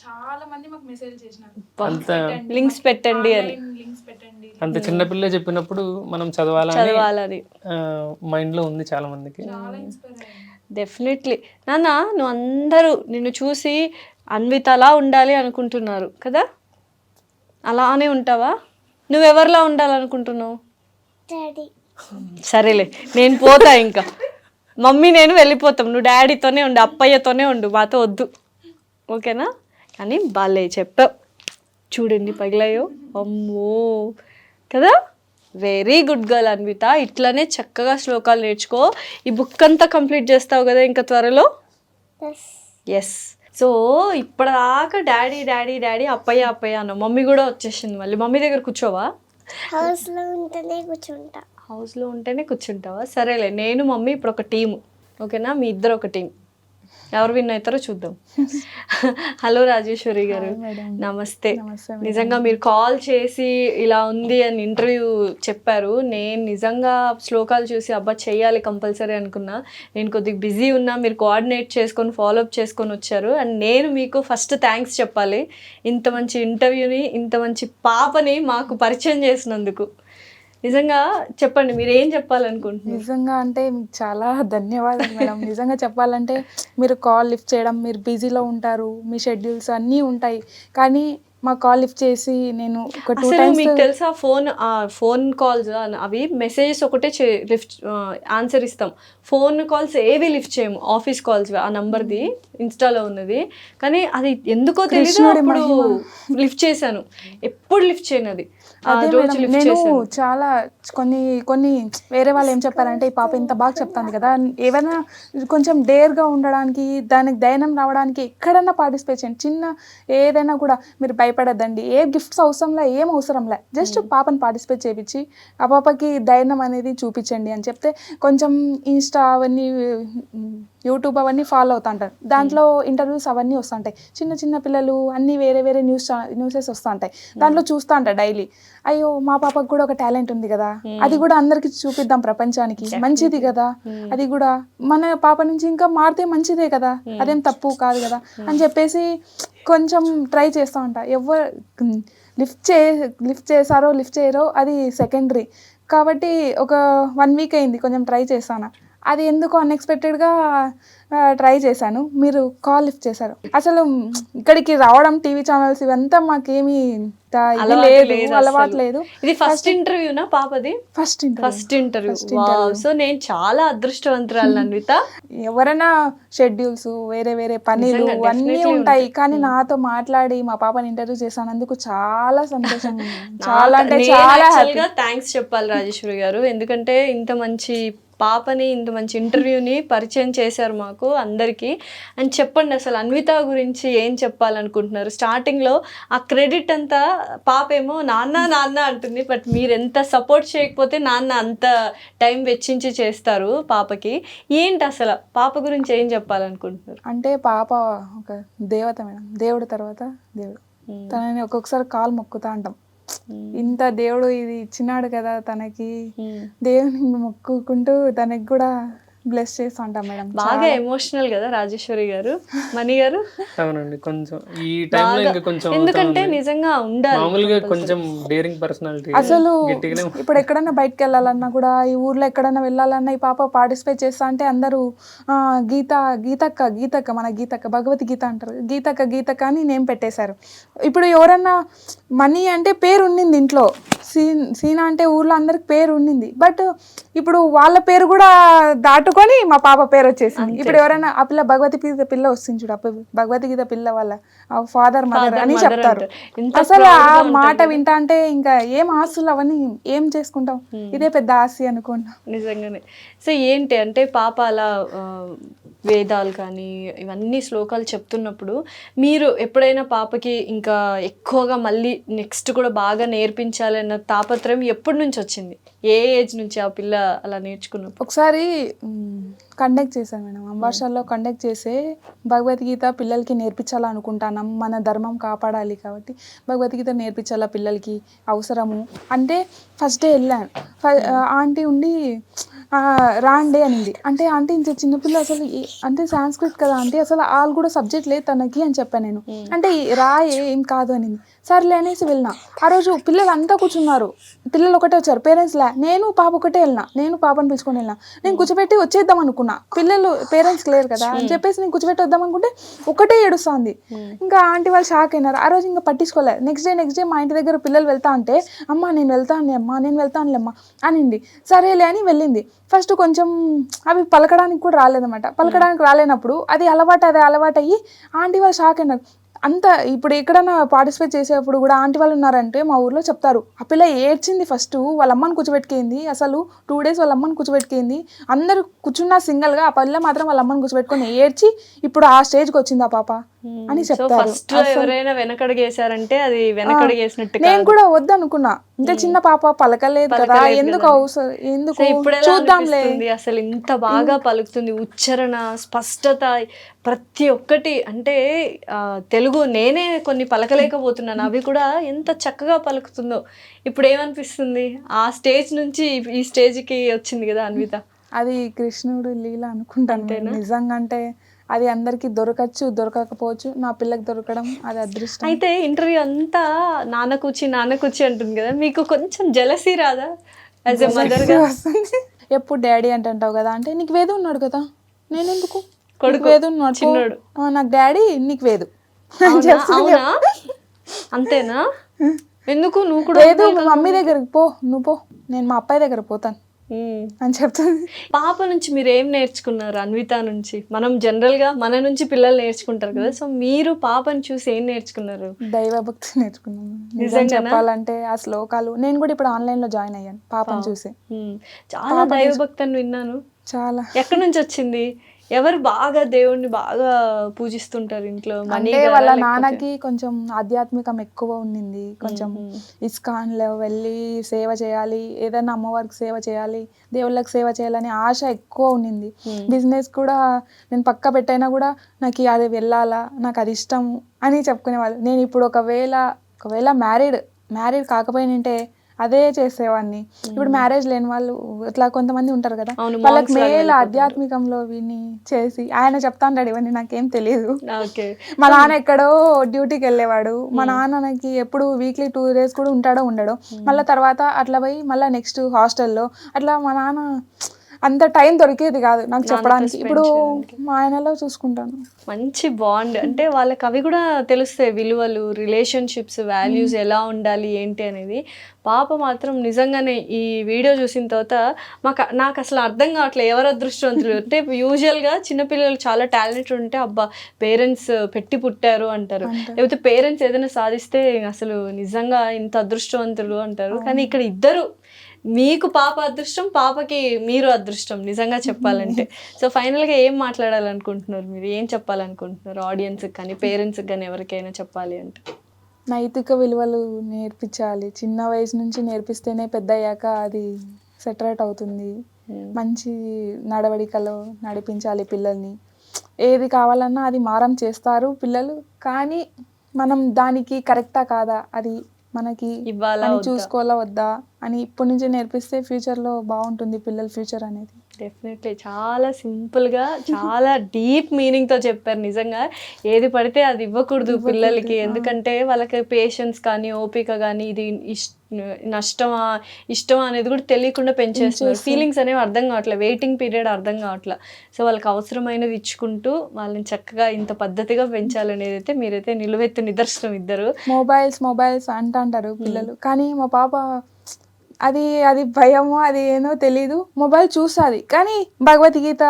చాలా మంది మాకు మెసేజ్ చేసినారు, అంత లింక్స్ పెట్టండి అని. అంత చిన్న పిల్లే చెప్పినప్పుడు మనం చదవాలని మైండ్ లో ఉంది చాలా మందికి. డెఫినెట్లీ నాన్న, నువ్వు అందరూ నిన్ను చూసి అన్విత అలా ఉండాలి అనుకుంటున్నారు కదా? అలానే ఉంటావా? నువ్వెవరిలా ఉండాలనుకుంటున్నావు? డాడీ. సరేలే, నేను పోతా. ఇంకా మమ్మీ నేను వెళ్ళిపోతాం. నువ్వు డాడీతోనే ఉండు, అప్పయ్యతోనే ఉండు, మాతో వద్దు. ఓకేనా? కానీ బాలే చెప్పావు. చూడండి పగిలాయో. అమ్మో కదా. Very good girl Anvitha. ఇట్లానే చక్కగా శ్లోకాలు నేర్చుకో. ఈ బుక్ అంతా కంప్లీట్ చేస్తావు కదా ఇంకా త్వరలో? ఎస్. సో ఇప్పటిదాకా daddy daddy daddy Appayya Appayya అన్న. మమ్మీ కూడా వచ్చేసింది. మళ్ళీ మమ్మీ దగ్గర కూర్చోవా? హౌస్లో ఉంటేనే కూర్చుంటా. హౌస్లో ఉంటేనే కూర్చుంటావా? సరేలే, నేను మమ్మీ ఇప్పుడు ఒక టీము. ఓకేనా? మీ ఇద్దరు ఒక టీం. ఎవరు విన్ అవుతారో చూద్దాం. హలో రాజేశ్వరి గారు, మేడం. నమస్తే. నమస్తే మేడం. నిజంగా మీరు కాల్ చేసి ఇలా ఉంది అని ఇంటర్వ్యూ చెప్పారు. నేను నిజంగా శ్లోకాలు చూసి అబ్బా చెయ్యాలి కంపల్సరీ అనుకున్నా. నేను కొద్దిగా బిజీ ఉన్నా, మీరు కోఆర్డినేట్ చేసుకొని ఫాలోఅప్ చేసుకొని వచ్చారు. అండ్ నేను మీకు ఫస్ట్ థ్యాంక్స్ చెప్పాలి, ఇంత మంచి ఇంటర్వ్యూని, ఇంత మంచి పాపని మాకు పరిచయం చేసినందుకు. నిజంగా చెప్పండి, మీరు ఏం చెప్పాలనుకుంటున్నారు? నిజంగా అంటే మీకు చాలా ధన్యవాదాలు మేడం. నిజంగా చెప్పాలంటే మీరు కాల్ లిఫ్ట్ చేయడం, మీరు బిజీలో ఉంటారు, మీ షెడ్యూల్స్ అన్నీ ఉంటాయి, కానీ మా కాల్ లిఫ్ట్ చేసి నేను ఒక 2 అసలు times మీకు తెలుసా, ఫోన్ కాల్స్ అవి మెసేజెస్ ఒకటే లిఫ్ట్ ఆన్సర్ ఇస్తాం. ఫోన్ కాల్స్ ఏవి లిఫ్ట్ చేయము, ఆఫీస్ కాల్స్ ఆ నంబర్ది ఇన్స్టాలో ఉన్నది. కానీ అది ఎందుకో తెలియదు, కృష్ణుడి అప్పుడు మహిమ. లిఫ్ట్ చేశాను, ఎప్పుడు లిఫ్ట్ చేయను. అది అదే రోజు మేడం, లిఫ్ట్ నేను చేశాను. చాలా కొన్ని వేరే వాళ్ళు ఏం చెప్పారంటే ఈ పాప ఇంత బాగా చెప్తాను కదా, ఏమైనా కొంచెం డేర్గా ఉండడానికి, దానికి ధైర్యం రావడానికి ఎక్కడైనా పార్టిసిపేట్ చేయండి. చిన్న ఏదైనా కూడా మీరు భయపడద్దండి, ఏ గిఫ్ట్స్ అవసరంలే, ఏం అవసరంలే, జస్ట్ పాపని పార్టిసిపేట్ చేయించి ఆ పాపకి ధైర్యం అనేది చూపించండి అని చెప్తే, కొంచెం ఇన్స్టా అవన్నీ, యూట్యూబ్ అవన్నీ ఫాలో అవుతా ఉంటాను. దాంట్లో ఇంటర్వ్యూస్ అవన్నీ వస్తుంటాయి, చిన్న చిన్న పిల్లలు అన్నీ వేరే వేరే న్యూసెస్ వస్తూ ఉంటాయి. దాంట్లో చూస్తూ ఉంటా డైలీ, అయ్యో మా పాపకు కూడా ఒక టాలెంట్ ఉంది కదా, అది కూడా అందరికి చూపిద్దాం ప్రపంచానికి, మంచిది కదా, అది కూడా మన పాప నుంచి ఇంకా మారితే మంచిదే కదా, అదేం తప్పు కాదు కదా అని చెప్పేసి కొంచెం ట్రై చేస్తూ ఉంటా. ఎవరు లిఫ్ట్ చేశారో లిఫ్ట్ చేయరో అది సెకండరీ. కాబట్టి ఒక 1 week అయింది కొంచెం ట్రై చేస్తాను. అది ఎందుకో అన్ఎక్స్పెక్టెడ్గా ట్రై చేశాను, మీరు కాల్ లిఫ్ట్ చేశారు. అసలు ఇక్కడికి రావడం, టీవీ ఛానల్స్ ఇవంతా మాకేమీ అలవాటు లేదు. ఇది ఫస్ట్ ఇంటర్వ్యూనా పాపది? First interview. సో నేను చాలా అదృష్టవంతురాలు అన్విత. ఎవరైనా షెడ్యూల్స్, వేరే వేరే పనులు అన్నీ ఉంటాయి, కానీ నాతో మాట్లాడి మా పాపని ఇంటర్వ్యూ చేశానందుకు చాలా సంతోషం, చాలా అంటే చాలా థ్యాంక్స్ చెప్పాలి రాజేశ్వరి గారు. ఎందుకంటే ఇంత మంచి పాపని, ఇంత మంచి ఇంటర్వ్యూని పరిచయం చేశారు మాకు అందరికీ. అని చెప్పండి, అసలు అన్విత గురించి ఏం చెప్పాలనుకుంటున్నారు? స్టార్టింగ్లో ఆ క్రెడిట్ అంతా పాప ఏమో నాన్న నాన్న అంటుంది, బట్ మీరు ఎంత సపోర్ట్ చేయకపోతే నాన్న అంత టైం వెచ్చించి చేస్తారు పాపకి. ఏంటి అసలు పాప గురించి ఏం చెప్పాలనుకుంటున్నారు? అంటే పాప ఒక దేవత మేడం, దేవుడు తర్వాత దేవుడు. తనని ఒక్కొక్కసారి కాలు మొక్కుతా అంటాం, ఇంత దేవుడు ఇది ఇచ్చినాడు కదా తనకి, దేవుని మొక్కుకుంటూ తనకి కూడా బ్లెస్ చేస్తూ ఉంటాం మేడం. బాగా ఎమోషనల్ కదా రాజేశ్వరి గారు. మణి గారు? అవునండి, కొంచెం ఈ టైంలో ఇంకా కొంచెం, ఎందుకంటే నిజంగా ఉండాలి మామూలుగా కొంచెం డేరింగ్ పర్సనాలిటీ. అసలు ఇప్పుడు ఎక్కడైనా బయటకు వెళ్ళాలన్నా కూడా, ఈ ఊర్లో ఎక్కడైనా వెళ్ళాలన్నా ఈ పాప పార్టిసిపేట్ చేస్తా అంటే అందరూ గీతక్క మన గీతక్క, భగవతి గీత అంటారు, గీతక్క అని నేమ్ పెట్టేశారు. ఇప్పుడు ఎవరన్నా మనీ అంటే పేరు ఉండింది ఇంట్లో, సీనా అంటే ఊర్లో అందరికి పేరు ఉండింది, బట్ ఇప్పుడు వాళ్ళ పేరు కూడా దాటుకొని మా పాప పేరు వచ్చేసింది. ఇప్పుడు ఎవరైనా ఆ పిల్ల భగవద్గీత పిల్ల వస్తుంది చూడు, భగవద్గీత పిల్ల వాళ్ళ ఫాదర్ మదర్ అని చెప్తారు. అసలు ఆ మాట వింటా అంటే ఇంకా ఏం ఆస్తులు అవన్నీ ఏం చేసుకుంటాం, ఇదే పెద్ద ఆస్తి అనుకుంటాం నిజంగానే. సో ఏంటి అంటే పాప అలా వేదాలు కానీ ఇవన్నీ శ్లోకాలు చెప్తున్నప్పుడు మీరు ఎప్పుడైనా పాపకి ఇంకా ఎక్కువగా మళ్ళీ నెక్స్ట్ కూడా బాగా నేర్పించాలి అన్న తాపత్రయం ఎప్పటి నుంచి వచ్చింది? ఏ ఏజ్ నుంచి ఆ పిల్ల అలా నేర్చుకున్నప్పుడు? ఒకసారి కండక్ట్ చేశాను మేడం, అంబాషాల్లో కండక్ట్ చేసే భగవద్గీత పిల్లలకి నేర్పించాలనుకుంటున్నాం, మన ధర్మం కాపాడాలి కాబట్టి భగవద్గీత నేర్పించాలా పిల్లలకి అవసరము అంటే ఫస్ట్ డే వెళ్ళాను. ఆంటీ ఉండి రాండే అనింది. అంటే ఆంటీ ఇంత చిన్నపిల్ల అసలు అంటే సాంస్క్రిట్ కదా అంటే అసలు వాళ్ళు కూడా సబ్జెక్ట్ లేదు తనకి అని చెప్పాను నేను. అంటే ఏం కాదు అనింది. సర్లే అనేసి వెళ్ళినా. ఆ రోజు పిల్లలు అంతా కూర్చున్నారు, పిల్లలు ఒకటే వచ్చారు, పేరెంట్స్ నేను పాప ఒకటే వెళ్ళినా. నేను పాపను పిలుచుకొని వెళ్ళినా. నేను కూర్చోబెట్టి వచ్చేద్దాం అనుకున్నా, పిల్లలు పేరెంట్స్ లేరు కదా అని చెప్పేసి నేను కూర్చోబెట్టి వద్దాం అనుకుంటే ఒకటే ఏడుస్తుంది. ఇంకా ఆంటీ వాళ్ళు షాక్ అయినారు. ఆ రోజు ఇంకా పట్టించుకోలేదు. నెక్స్ట్ డే మా ఇంటి దగ్గర పిల్లలు వెళ్తా అంటే అమ్మ నేను వెళ్తానులేమ్మా అనింది. సరేలే అని వెళ్ళింది. ఫస్ట్ కొంచెం అవి పలకడానికి కూడా రాలేదన్నమాట. పలకడానికి రాలేనప్పుడు అది అలవాటు అయ్యి ఆంటీ వాళ్ళు షాక్ అయినారు. అంత ఇప్పుడు ఎక్కడైనా పార్టిసిపేట్ చేసేటప్పుడు కూడా ఆంటీ వాళ్ళు ఉన్నారంటే మా ఊర్లో చెప్తారు, ఆ పిల్ల ఏడ్చింది ఫస్ట్, వాళ్ళ అమ్మని కూర్చోబెట్టుకుంది, అసలు 2 days వాళ్ళ అమ్మని కూర్చోబెట్టుకుంది, అందరూ కూర్చున్నా సింగల్గా, ఆ పిల్ల మాత్రం వాళ్ళ అమ్మని కూర్చోబెట్టుకొని ఏడ్చి ఇప్పుడు ఆ స్టేజ్కి వచ్చింది ఆ పాప. అని సో చెప్తారు. ఫస్ట్ ఎవరైనా వెనకడుగేసారంటే అది వెనకడుగేసినట్టు నేను కూడా వద్దనుకున్నా, ఇంత చిన్న పాప పలకలేదు కదా, ఎందుకు అవసరం, ఎందుకు ఇప్పుడు ఎలా చూద్దాంలే. అనిపిస్తుంది అసలు ఇంత బాగా పలుకుతుంది, ఉచ్చారణ స్పష్టత ప్రతి ఒక్కటి. అంటే తెలుగు నేనే కొన్ని పలకలేకపోతున్నాను, అవి కూడా ఎంత చక్కగా పలుకుతుందో. ఇప్పుడు ఏమనిపిస్తుంది ఆ స్టేజ్ నుంచి ఈ స్టేజ్కి వచ్చింది కదా అన్విత? అది కృష్ణుడు లీల అనుకుంటాను నిజంగా. అంటే అది అందరికి దొరకచ్చు, దొరకకపోవచ్చు, నా పిల్లకి దొరకడం అది అదృష్టం. అయితే ఇంటర్వ్యూ అంతా నాన్న కూర్చి అంటుంది కదా, మీకు కొంచెం జెలసీ రాదా యాజ్ ఎ మదర్ గా? ఎప్పుడు డాడీ అంటావు కదా, అంటే నీకు వేదు ఉన్నాడు కదా, నేను ఎందుకు కొడుకు వేదు ఉన్నాడు చిన్నోడు. నాకు డాడీ, నీకు వేదు. అవునా అంతేనా? ఎందుకు నువ్వు కూడా లేదు, మా మమ్మీ దగ్గరికి పో, నువ్వు పో, నేను మా అబ్బాయి దగ్గర పోతాను అని చెప్తుంది. పాప నుంచి మీరు ఏం నేర్చుకున్నారు? అన్విత నుంచి మనం జనరల్ గా మన నుంచి పిల్లలు నేర్చుకుంటారు కదా, సో మీరు పాపను చూసి ఏం నేర్చుకున్నారు? దైవభక్తి నేర్చుకున్నాను నిజం చెప్పాలంటే. ఆ శ్లోకాలు నేను కూడా ఇప్పుడు ఆన్లైన్ లో జాయిన్ అయ్యాను పాపను చూసి. చాలా దైవభక్తి అని విన్నాను. చాలా. ఎక్కడి నుంచి వచ్చింది? ఎవరు బాగా దేవుణ్ణి బాగా పూజిస్తుంటారు ఇంట్లో? అంటే వాళ్ళ నాన్నకి కొంచెం ఆధ్యాత్మికం ఎక్కువ ఉండింది, కొంచెం ఇస్కాన్ లో వెళ్ళి సేవ చేయాలి, ఏదైనా అమ్మవారికి సేవ చేయాలి, దేవుళ్ళకి సేవ చేయాలని ఆశ ఎక్కువ ఉండింది. బిజినెస్ కూడా నేను పక్క పెట్టైనా కూడా నాకు అది వెళ్ళాలా, నాకు అది ఇష్టం అని చెప్పుకునేవాళ్ళు. నేను ఇప్పుడు ఒకవేళ మ్యారీడ్ కాకపోయినంటే అదే చేసేవాడిని. ఇప్పుడు మ్యారేజ్ లేని వాళ్ళు ఇట్లా కొంతమంది ఉంటారు కదా, వాళ్ళకి మేలు ఆధ్యాత్మికంలో విని చేసి ఆయన చెప్తాంటాడు ఇవన్నీ, నాకేం తెలియదు. మా నాన్న ఎక్కడో డ్యూటీకి వెళ్ళేవాడు, మా నాన్నకి ఎప్పుడు వీక్లీ 2 days కూడా ఉంటాడో ఉండడో, మళ్ళీ తర్వాత అట్లా పోయి మళ్ళీ నెక్స్ట్ హాస్టల్లో అట్లా మా నాన్న అంత టైం దొరికేది కాదు నాకు చెప్పడానికి. ఇప్పుడు మా ఆయనలో చూసుకుంటాను. మంచి బాండ్ అంటే వాళ్ళకి అవి కూడా తెలుస్తాయి, విలువలు, రిలేషన్షిప్స్, వాల్యూస్ ఎలా ఉండాలి ఏంటి అనేది. పాప మాత్రం నిజంగానే ఈ వీడియో చూసిన తర్వాత నాకు అసలు అర్థం కావట్లేదు ఎవరు అదృష్టవంతులు అంటే. యూజువల్గా చిన్నపిల్లలు చాలా టాలెంట్ ఉంటే అబ్బా పేరెంట్స్ పెట్టి పుట్టారు అంటారు, లేకపోతే పేరెంట్స్ ఏదైనా సాధిస్తే అసలు నిజంగా ఇంత అదృష్టవంతులు అంటారు. కానీ ఇక్కడ ఇద్దరు, మీకు పాప అదృష్టం, పాపకి మీరు అదృష్టం నిజంగా చెప్పాలంటే. సో ఫైనల్గా ఏం మాట్లాడాలనుకుంటున్నారు మీరు? ఏం చెప్పాలనుకుంటున్నారు ఆడియన్స్కి కానీ పేరెంట్స్కి కానీ ఎవరికైనా చెప్పాలి అంటే? నైతిక విలువలు నేర్పించాలి, చిన్న వయసు నుంచి నేర్పిస్తేనే పెద్ద అయ్యాక అది సెటరేట్ అవుతుంది. మంచి నడవడికలో నడిపించాలి పిల్లల్ని. ఏది కావాలన్నా అది మారం చేస్తారు పిల్లలు, కానీ మనం దానికి కరెక్టా కాదా, అది మనకి అని చూసుకోవాలా వద్దా అని ఇప్పటి నుంచి నేర్పిస్తే ఫ్యూచర్లో బాగుంటుంది పిల్లల ఫ్యూచర్ అనేది. డెఫినెట్లీ చాలా సింపుల్గా చాలా డీప్ మీనింగ్తో చెప్పారు. నిజంగా ఏది పడితే అది ఇవ్వకూడదు పిల్లలకి, ఎందుకంటే వాళ్ళకి పేషెన్స్ కానీ ఓపిక కానీ ఇది నష్టమా ఇష్టమా అనేది కూడా తెలియకుండా పెంచేస్తున్నారు. ఫీలింగ్స్ అనేవి అర్థం కావట్లేదు, వెయిటింగ్ పీరియడ్ అర్థం కావట్లేదు. సో వాళ్ళకి అవసరమైనది ఇచ్చుకుంటూ వాళ్ళని చక్కగా ఇంత పద్ధతిగా పెంచాలనేది అయితే మీరైతే నిలువెత్తు నిదర్శనం ఇద్దరు. మొబైల్స్ అంటారు పిల్లలు, కానీ మా పాప అది భయమో అది ఏనో తెలీదు, మొబైల్ చూస్తుంది కానీ భగవద్గీత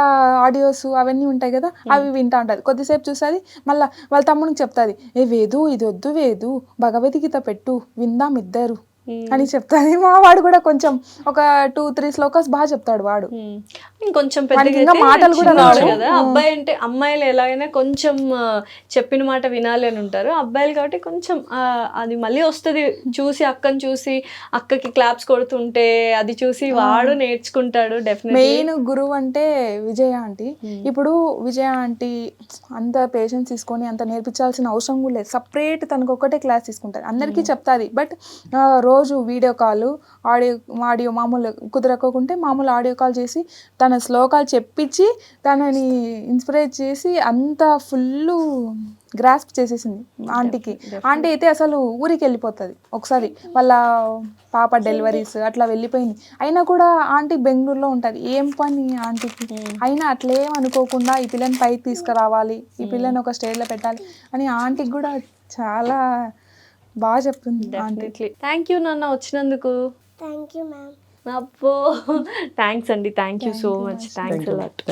ఆడియోస్ అవన్నీ ఉంటాయి కదా అవి వింటా ఉంటుంది. కొద్దిసేపు చూస్తుంది, మళ్ళీ వాళ్ళ తమ్ముడికి చెప్తుంది, వేదు ఇది వద్దు, వేదు భగవద్గీత పెట్టు విందాం ఇద్దరు అని చెప్తాది. మా వాడు కూడా కొంచెం ఒక 2-3 శ్లోకాస్ బాగా చెప్తాడు వాడు. ఇంకొంచెం పెద్దగా మాటలు కూడా కదా. అబ్బాయి అంటే అమ్మాయిలు ఎలాగైనా కొంచెం చెప్పిన మాట వినాలి అని ఉంటారు, అబ్బాయిలు కాబట్టి కొంచెం అది మళ్ళీ వస్తుంది. చూసి అక్కని చూసి అక్కకి క్లాప్స్ కొడుతుంటే అది చూసి వాడు నేర్చుకుంటాడు. డెఫినెట్లీ మెయిన్ గురువు అంటే విజయ ఆంటీ. ఇప్పుడు విజయ ఆంటీ అంత పేషెన్స్ తీసుకొని అంత నేర్పించాల్సిన అవసరం కూడా లేదు, సపరేట్ తనకు ఒక్కటే క్లాస్ తీసుకుంటారు, అందరికీ చెప్తాది. బట్ రోజు వీడియో కాల్ ఆడియో మామూలు కుదరకోకుంటే మామూలు ఆడియో కాల్ చేసి తన శ్లోకాలు చెప్పించి తనని ఇన్స్పిరేట్ చేసి అంత ఫుల్ గ్రాస్ప్ చేసేసింది ఆంటీకి. ఆంటీ అయితే అసలు ఊరికి వెళ్ళిపోతుంది ఒకసారి, వాళ్ళ పాప డెలివరీస్ అట్లా వెళ్ళిపోయింది. అయినా కూడా ఆంటీ బెంగళూరులో ఉంటుంది, ఏం పని ఆంటీకి, అయినా అట్లేం అనుకోకుండా ఈ పిల్లని పైకి తీసుకురావాలి, ఈ పిల్లని ఒక స్టేజ్లో పెట్టాలి అని ఆంటీకి కూడా చాలా బాగా చెప్తుంది. థ్యాంక్ యూ నాన్న వచ్చినందుకు. Thank you ma'am. అబ్బో థ్యాంక్స్ అండి, thank you so much, thanks a lot.